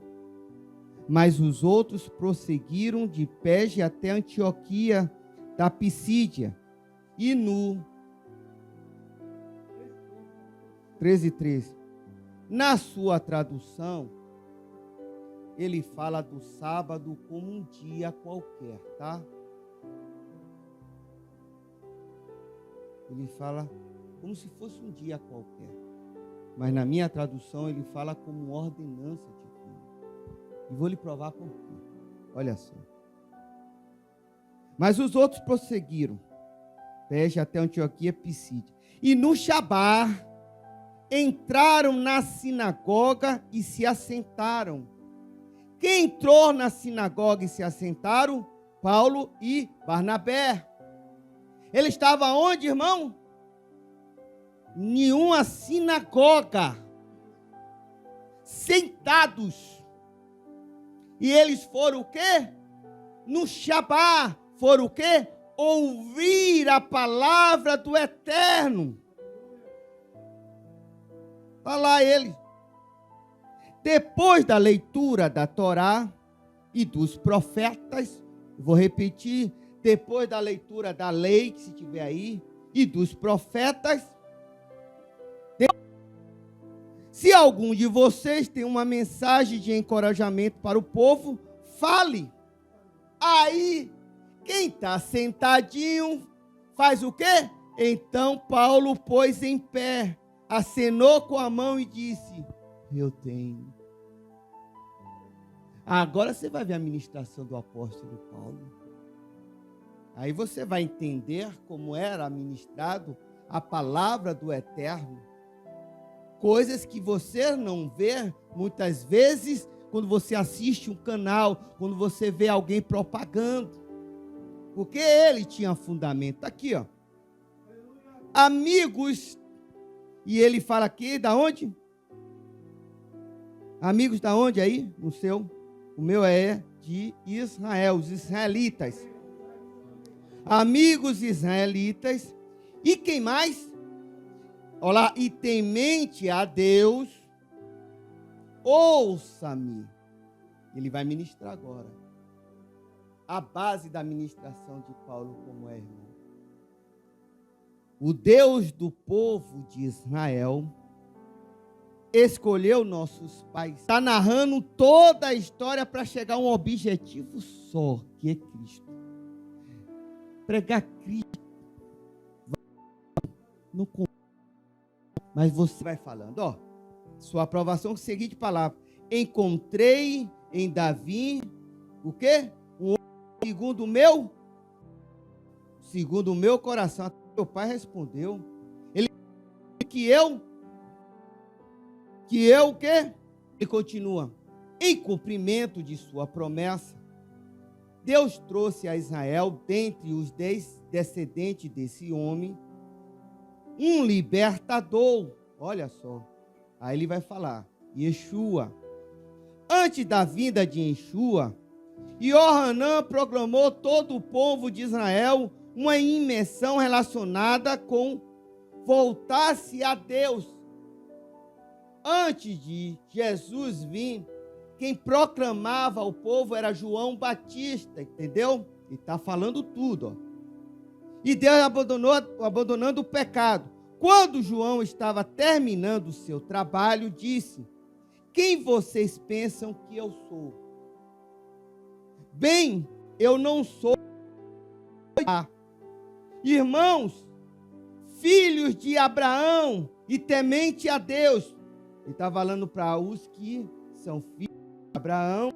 mas os outros prosseguiram de Perge até Antioquia da Pisídia, e no 13:13, na sua tradução, ele fala do sábado como um dia qualquer, tá? Ele fala como se fosse um dia qualquer. Mas na minha tradução ele fala como ordenança divina. E vou lhe provar por quê. Olha só. Mas os outros prosseguiram. Perge até Antioquia, Pisídia. E no Shabá entraram na sinagoga e se assentaram. Quem entrou na sinagoga e se assentaram? Paulo e Barnabé. Ele estava onde, irmão? Nenhuma sinagoga. Sentados. E eles foram o quê? No Shabá. Foram o quê? Ouvir a palavra do Eterno. Está lá ele. Depois da leitura da Torá e dos profetas, vou repetir, depois da leitura da lei, que se tiver aí, e dos profetas, se algum de vocês tem uma mensagem de encorajamento para o povo, fale. Aí, quem está sentadinho, faz o quê? Então Paulo pôs em pé, acenou com a mão e disse: eu tenho. Agora você vai ver a ministração do apóstolo Paulo. Aí você vai entender como era ministrado a palavra do Eterno. Coisas que você não vê muitas vezes quando você assiste um canal, quando você vê alguém propagando. Porque ele tinha fundamento. Aqui, ó. Amigos. E ele fala aqui, da onde? Amigos da onde aí? No seu? O meu é de Israel, os israelitas. Amigos israelitas. E quem mais? Olá, e temente a Deus, ouça-me. Ele vai ministrar agora. A base da ministração de Paulo, como é, irmão? O Deus do povo de Israel escolheu nossos pais. Está narrando toda a história para chegar a um objetivo só, que é Cristo. Pregar Cristo. Não, mas você vai falando, ó. Sua aprovação com a seguinte palavra: encontrei em Davi o quê? Um homem segundo o meu coração. Meu pai respondeu. Ele que o quê? Ele continua. Em cumprimento de sua promessa, Deus trouxe a Israel, dentre os 10 descendentes desse homem, um libertador. Olha só. Aí ele vai falar. Yeshua. Antes da vinda de Yeshua, Yohanan proclamou todo o povo de Israel uma imersão relacionada com voltar-se a Deus. Antes de Jesus vir, quem proclamava ao povo era João Batista, entendeu? Ele está falando tudo, ó. E Deus abandonando o pecado. Quando João estava terminando o seu trabalho, disse: quem vocês pensam que eu sou? Bem, eu não sou. Irmãos, filhos de Abraão e temente a Deus. Ele está falando para os que são filhos de Abraão.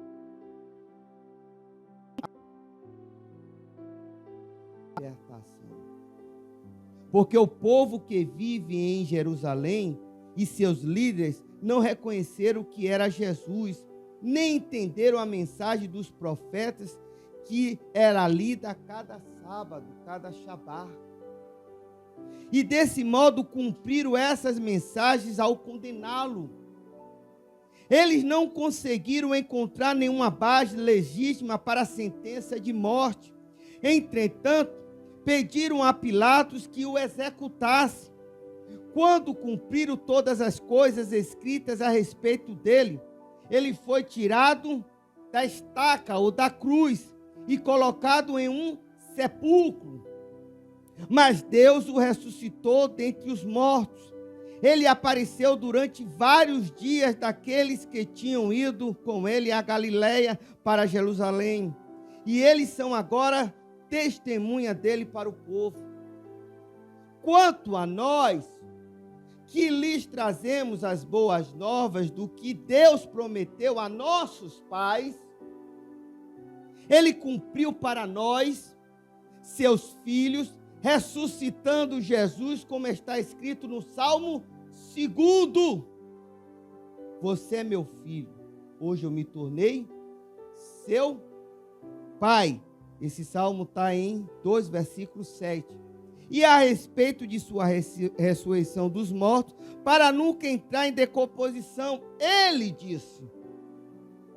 Porque o povo que vive em Jerusalém e seus líderes não reconheceram o que era Jesus, nem entenderam a mensagem dos profetas que era lida a cada sábado, cada Shabá. e desse modo cumpriram essas mensagens ao condená-lo. Eles não conseguiram encontrar nenhuma base legítima para a sentença de morte. Entretanto, pediram a Pilatos que o executasse. Quando cumpriram todas as coisas escritas a respeito dele, ele foi tirado da estaca ou da cruz e colocado em um sepulcro. Mas Deus o ressuscitou dentre os mortos. Ele apareceu durante vários dias daqueles que tinham ido com ele a Galiléia para Jerusalém. E eles são agora testemunha dele para o povo. Quanto a nós, que lhes trazemos as boas novas do que Deus prometeu a nossos pais, ele cumpriu para nós, seus filhos, ressuscitando Jesus, como está escrito no Salmo 2. Você é meu filho, hoje eu me tornei seu pai. Esse salmo está em 2, versículo 7. E a respeito de sua ressurreição dos mortos, para nunca entrar em decomposição, ele disse: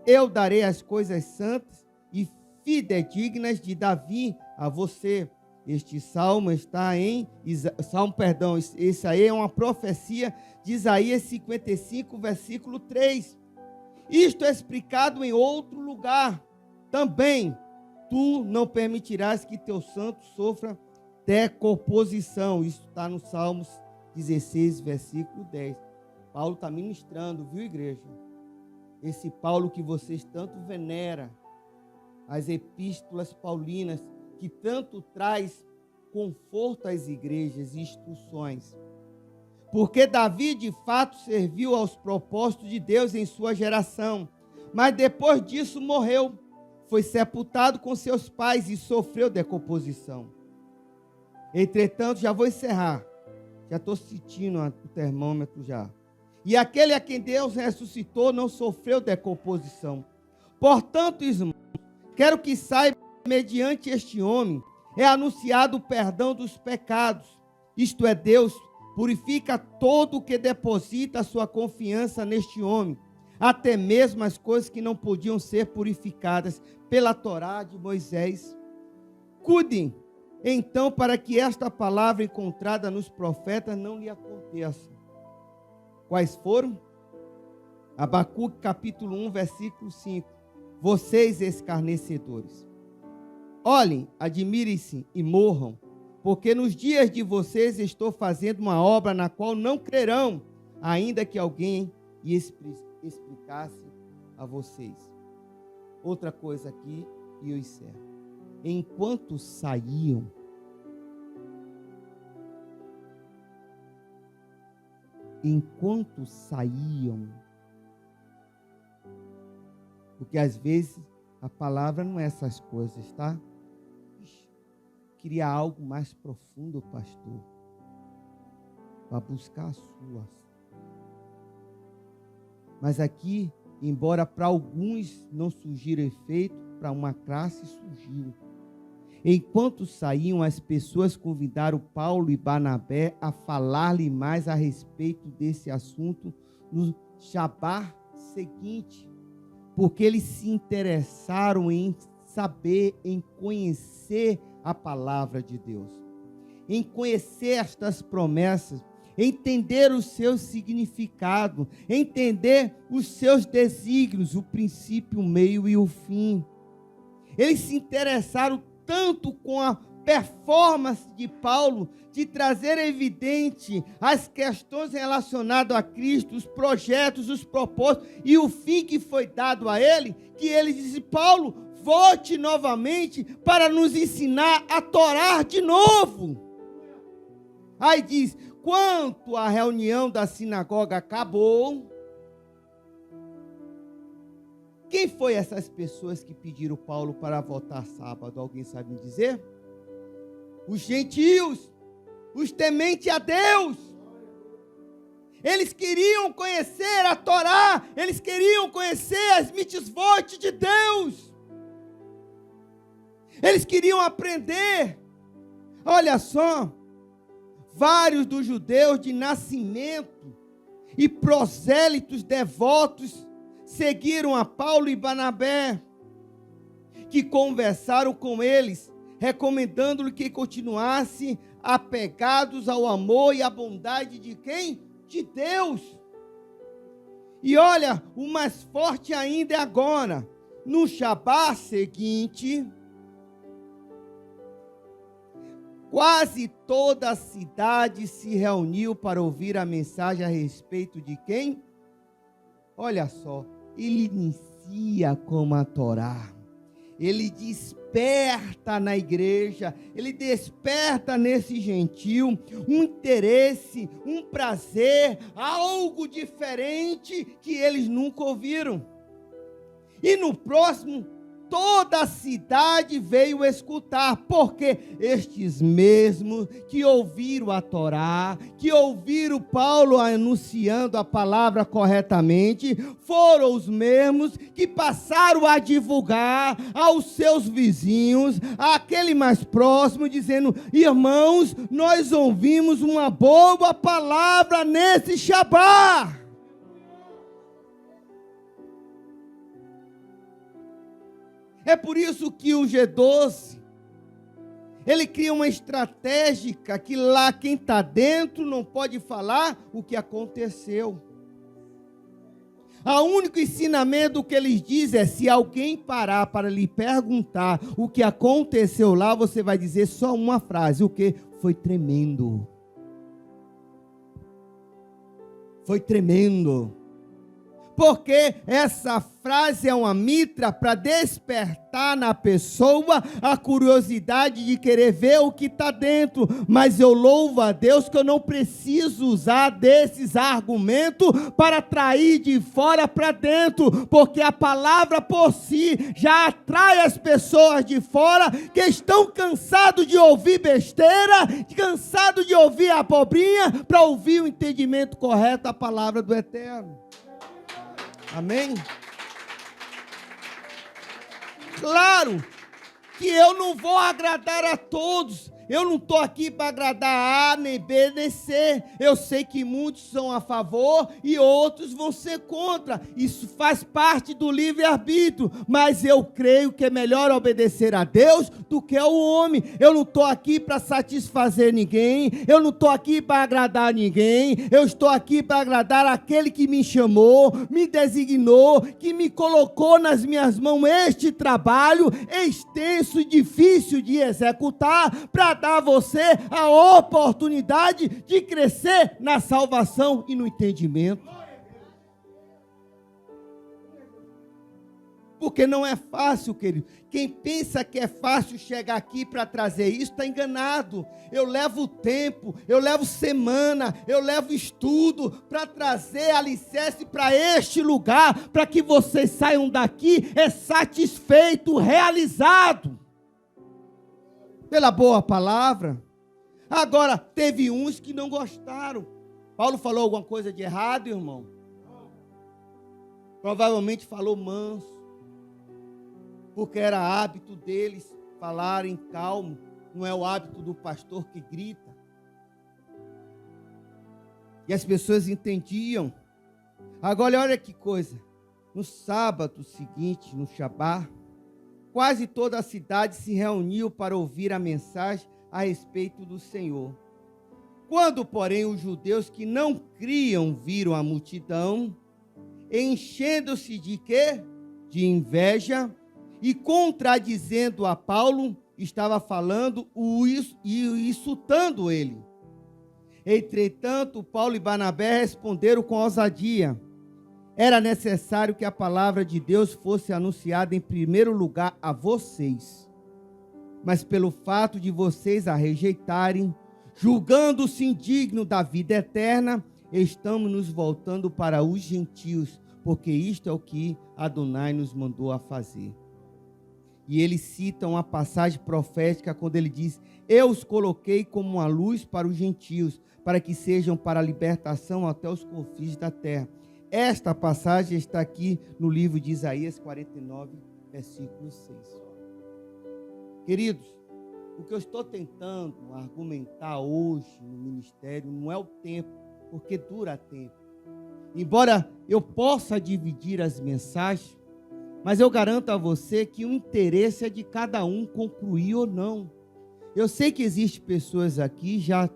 eu darei as coisas santas e fidedignas de Davi a você. Este salmo está em esse aí é uma profecia de Isaías 55, versículo 3. Isto é explicado em outro lugar. Também, tu não permitirás que teu santo sofra decomposição. Isso está no Salmos 16, versículo 10. Paulo está ministrando, viu, igreja? Esse Paulo que vocês tanto veneram, as epístolas paulinas, que tanto traz conforto às igrejas e instruções. Porque Davi, de fato, serviu aos propósitos de Deus em sua geração, mas depois disso morreu, foi sepultado com seus pais e sofreu decomposição. Entretanto, já vou encerrar, já estou sentindo o termômetro já. E aquele a quem Deus ressuscitou não sofreu decomposição. Portanto, irmãos, quero que saiba, mediante este homem, é anunciado o perdão dos pecados. Isto é, Deus purifica todo o que deposita a sua confiança neste homem, até mesmo as coisas que não podiam ser purificadas pela Torá de Moisés. Cuidem, então, para que esta palavra encontrada nos profetas não lhe aconteça. Quais foram? Abacuque capítulo 1, versículo 5. Vocês escarnecedores, olhem, admirem-se e morram, porque nos dias de vocês estou fazendo uma obra na qual não crerão, ainda que alguém explicasse a vocês. Outra coisa aqui, e eu encerro. Enquanto saíam, porque às vezes a palavra não é essas coisas, tá? Queria algo mais profundo, pastor, para buscar as suas. Mas aqui, embora para alguns não surgiram efeito, para uma classe surgiu. Enquanto saíam, as pessoas convidaram Paulo e Barnabé a falar-lhe mais a respeito desse assunto no Shabat seguinte, porque eles se interessaram em saber, em conhecer a palavra de Deus, em conhecer estas promessas, entender o seu significado, entender os seus desígnios, o princípio, o meio e o fim. Eles se interessaram tanto com a performance de Paulo, de trazer evidente as questões relacionadas a Cristo, os projetos, os propósitos e o fim que foi dado a ele, que ele disse: Paulo, volte novamente para nos ensinar a Torá de novo. Aí diz: quanto a reunião da sinagoga acabou, quem foi essas pessoas que pediram Paulo para voltar sábado? Alguém sabe me dizer? Os gentios, os tementes a Deus. Eles queriam conhecer a Torá, eles queriam conhecer as mitzvot de Deus. Eles queriam aprender. Olha só, vários dos judeus de nascimento e prosélitos devotos seguiram a Paulo e Barnabé, que conversaram com eles, recomendando-lhe que continuassem apegados ao amor e à bondade de quem? De Deus. E olha, o mais forte ainda é agora. No Shabá seguinte, quase toda a cidade se reuniu para ouvir a mensagem a respeito de quem? Olha só, ele inicia com a Torá. Ele desperta na igreja, ele desperta nesse gentil um interesse, um prazer, algo diferente que eles nunca ouviram. E no próximo, toda a cidade veio escutar, porque estes mesmos que ouviram a Torá, que ouviram Paulo anunciando a palavra corretamente, foram os mesmos que passaram a divulgar aos seus vizinhos, àquele mais próximo, dizendo: irmãos, nós ouvimos uma boa palavra nesse Shabá. É por isso que o G12, ele cria uma estratégia que lá quem está dentro não pode falar o que aconteceu. O único ensinamento que eles dizem é: se alguém parar para lhe perguntar o que aconteceu lá, você vai dizer só uma frase: o que? Foi tremendo. Foi tremendo. Porque essa frase é uma mitra para despertar na pessoa a curiosidade de querer ver o que está dentro. Mas eu louvo a Deus que eu não preciso usar desses argumentos para atrair de fora para dentro, porque a palavra por si já atrai as pessoas de fora que estão cansados de ouvir besteira, cansados de ouvir abobrinha, para ouvir o entendimento correto da palavra do Eterno. Amém? Claro que eu não vou agradar a todos. Eu não estou aqui para agradar A, nem B, nem C. Eu sei que muitos são a favor e outros vão ser contra. Isso faz parte do livre-arbítrio. Mas eu creio que é melhor obedecer a Deus do que ao homem. Eu não estou aqui para satisfazer ninguém. Eu não estou aqui para agradar ninguém. Eu estou aqui para agradar aquele que me chamou, me designou, que me colocou nas minhas mãos este trabalho extenso e difícil de executar, para dar a você a oportunidade de crescer na salvação e no entendimento. Porque não é fácil, querido. Quem pensa que é fácil chegar aqui para trazer isso, está enganado. Eu levo tempo, eu levo semana, eu levo estudo para trazer alicerce para este lugar, para que vocês saiam daqui satisfeito, realizado pela boa palavra. Agora, teve uns que não gostaram. Paulo falou alguma coisa de errado, irmão? Provavelmente falou manso, porque era hábito deles falarem calmo. Não é o hábito do pastor que grita. E as pessoas entendiam. Agora, olha que coisa. No sábado seguinte, no Shabá, quase toda a cidade se reuniu para ouvir a mensagem a respeito do Senhor. Quando, porém, os judeus que não criam viram a multidão, enchendo-se de quê? De inveja, e contradizendo a Paulo, estava falando e insultando ele. Entretanto, Paulo e Barnabé responderam com ousadia: era necessário que a palavra de Deus fosse anunciada em primeiro lugar a vocês. Mas pelo fato de vocês a rejeitarem, julgando-se indigno da vida eterna, estamos nos voltando para os gentios, porque isto é o que Adonai nos mandou a fazer. E eles citam a passagem profética quando ele diz: eu os coloquei como uma luz para os gentios, para que sejam para a libertação até os confins da terra. Esta passagem está aqui no livro de Isaías 49, versículo 6. Queridos, O que eu estou tentando argumentar hoje no ministério não é o tempo, porque dura tempo. Embora eu possa dividir as mensagens, mas eu garanto a você que o interesse é de cada um concluir ou não. Eu sei que existem pessoas aqui já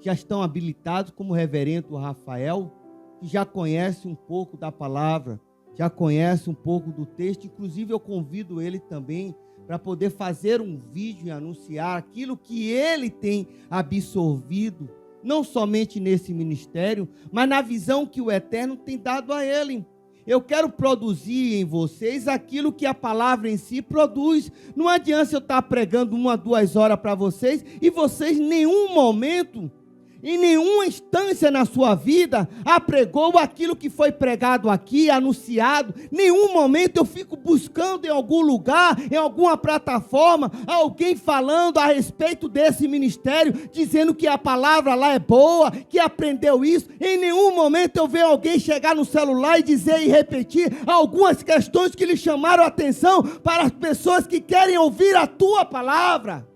estão habilitados, como o reverendo Rafael, que já conhece um pouco da palavra, já conhece um pouco do texto. Inclusive eu convido ele também para poder fazer um vídeo e anunciar aquilo que ele tem absorvido, não somente nesse ministério, mas na visão que o Eterno tem dado a ele. Eu quero produzir em vocês aquilo que a palavra em si produz. Não adianta eu estar pregando 1 a 2 horas para vocês e vocês em nenhum momento, em nenhuma instância na sua vida, apregou aquilo que foi pregado aqui, anunciado. Nenhum momento eu fico buscando em algum lugar, em alguma plataforma, alguém falando a respeito desse ministério, dizendo que a palavra lá é boa, que aprendeu isso. Em nenhum momento eu vejo alguém chegar no celular e dizer e repetir algumas questões que lhe chamaram a atenção para as pessoas que querem ouvir a tua palavra.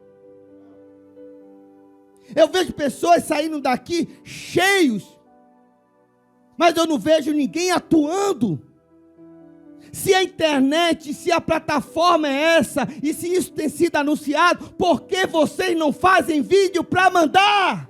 Eu vejo pessoas saindo daqui cheios, mas eu não vejo ninguém atuando. Se a internet, se a plataforma é essa, e se isso tem sido anunciado, por que vocês não fazem vídeo para mandar?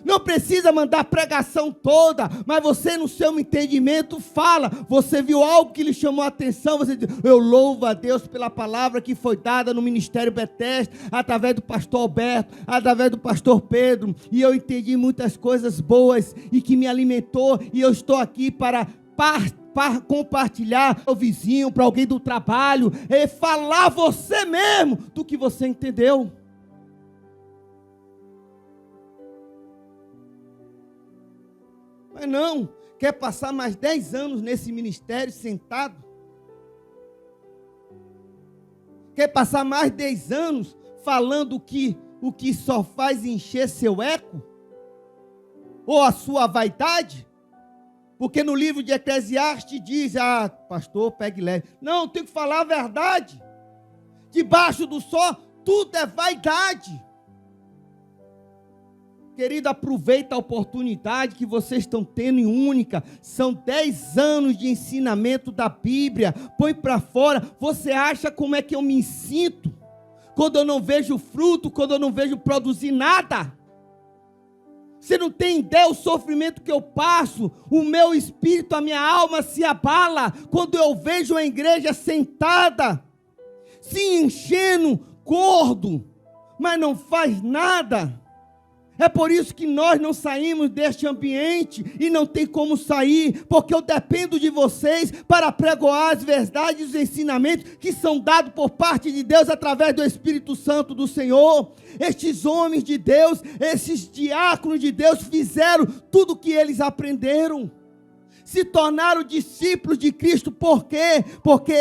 Não precisa mandar a pregação toda, mas você no seu entendimento fala. Você viu algo que lhe chamou a atenção, você diz: eu louvo a Deus pela palavra que foi dada no Ministério Betesda, através do pastor Alberto, através do pastor Pedro, e eu entendi muitas coisas boas, e que me alimentou, e eu estou aqui para compartilhar para o vizinho, para alguém do trabalho, e falar você mesmo do que você entendeu. Mas não, quer passar mais 10 anos nesse ministério sentado? Quer passar mais 10 anos falando o que só faz encher seu eco? Ou a sua vaidade? Porque no livro de Eclesiastes diz: pastor, pegue leve. Não, tem que falar a verdade. Debaixo do sol, tudo é vaidade. Querido, aproveita a oportunidade que vocês estão tendo em única. São 10 anos de ensinamento da Bíblia. Põe para fora. Você acha como é que eu me sinto quando eu não vejo fruto, quando eu não vejo produzir nada? Você não tem ideia o sofrimento que eu passo. O meu espírito, a minha alma se abala quando eu vejo a igreja sentada, se enchendo, gordo, mas não faz nada. É por isso que nós não saímos deste ambiente e não tem como sair, porque eu dependo de vocês para pregoar as verdades e os ensinamentos que são dados por parte de Deus através do Espírito Santo do Senhor. Estes homens de Deus, esses diáconos de Deus fizeram tudo o que eles aprenderam. Se tornaram discípulos de Cristo, por quê? Porque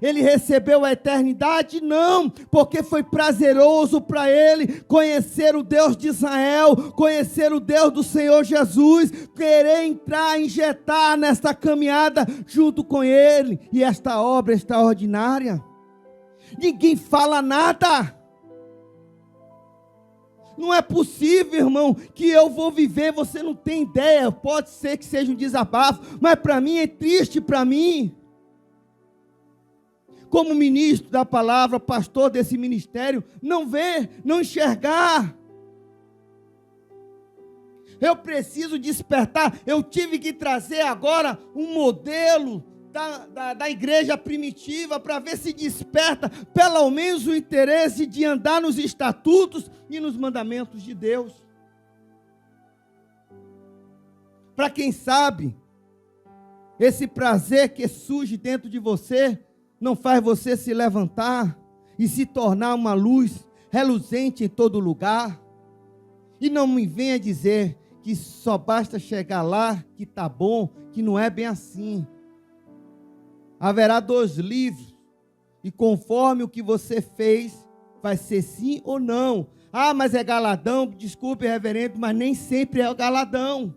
ele recebeu a eternidade? Não, porque foi prazeroso para ele conhecer o Deus de Israel, conhecer o Deus do Senhor Jesus, querer entrar, injetar nesta caminhada junto com ele, e esta obra extraordinária. Ninguém fala nada. Não é possível, irmão, que eu vou viver, você não tem ideia. Pode ser que seja um desabafo, mas para mim é triste para mim. Como ministro da palavra, pastor desse ministério, não ver, não enxergar. Eu preciso despertar. Eu tive que trazer agora um modelo da igreja primitiva, para ver se desperta pelo menos o interesse de andar nos estatutos e nos mandamentos de Deus. Para quem sabe, esse prazer que surge dentro de você, não faz você se levantar e se tornar uma luz reluzente em todo lugar. E não me venha dizer que só basta chegar lá, que está bom, que não é bem assim. Haverá 2 livros, e conforme o que você fez, vai ser sim ou não. Mas é galadão, desculpe, reverendo, mas nem sempre é galadão.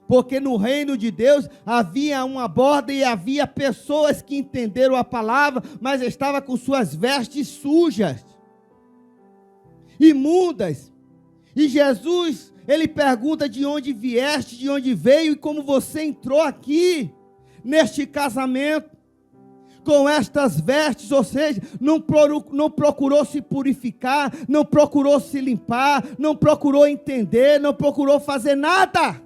Porque no reino de Deus havia uma borda e havia pessoas que entenderam a palavra, mas estavam com suas vestes sujas. imundas. E Jesus, ele pergunta de onde vieste, de onde veio e como você entrou aqui, neste casamento, com estas vestes, ou seja, não procurou se purificar, não procurou se limpar, não procurou entender, não procurou fazer nada.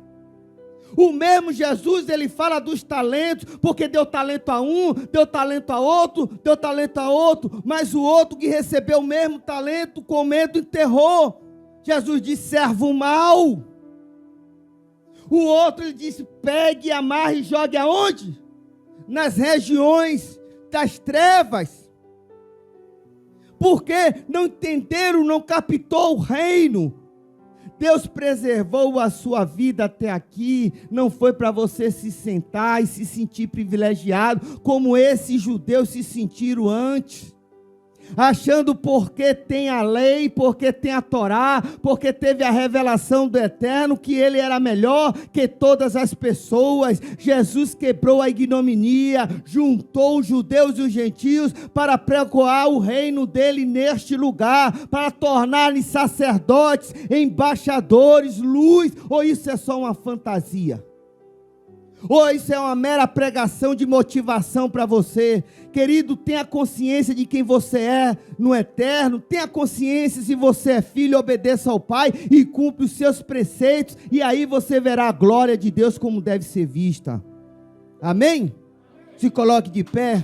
O mesmo Jesus, ele fala dos talentos, porque deu talento a um, deu talento a outro, deu talento a outro, mas o outro que recebeu o mesmo talento, com medo, enterrou. Jesus disse, servo mau. O outro, ele disse, pegue, amarre e jogue aonde? Nas regiões das trevas. Porque não entenderam, não captou o reino. Deus preservou a sua vida até aqui, não foi para você se sentar e se sentir privilegiado, como esses judeus se sentiram antes, achando porque tem a lei, porque tem a Torá, porque teve a revelação do Eterno, que ele era melhor que todas as pessoas. Jesus quebrou a ignominia, juntou os judeus e os gentios para pregoar o reino dele neste lugar, para tornar-lhes sacerdotes, embaixadores, luz. Ou isso é só uma fantasia? Ou isso é uma mera pregação de motivação para você? Querido, tenha consciência de quem você é no eterno. Tenha consciência, se você é filho, obedeça ao Pai e cumpre os seus preceitos. E aí você verá a glória de Deus como deve ser vista. Amém? Se coloque de pé.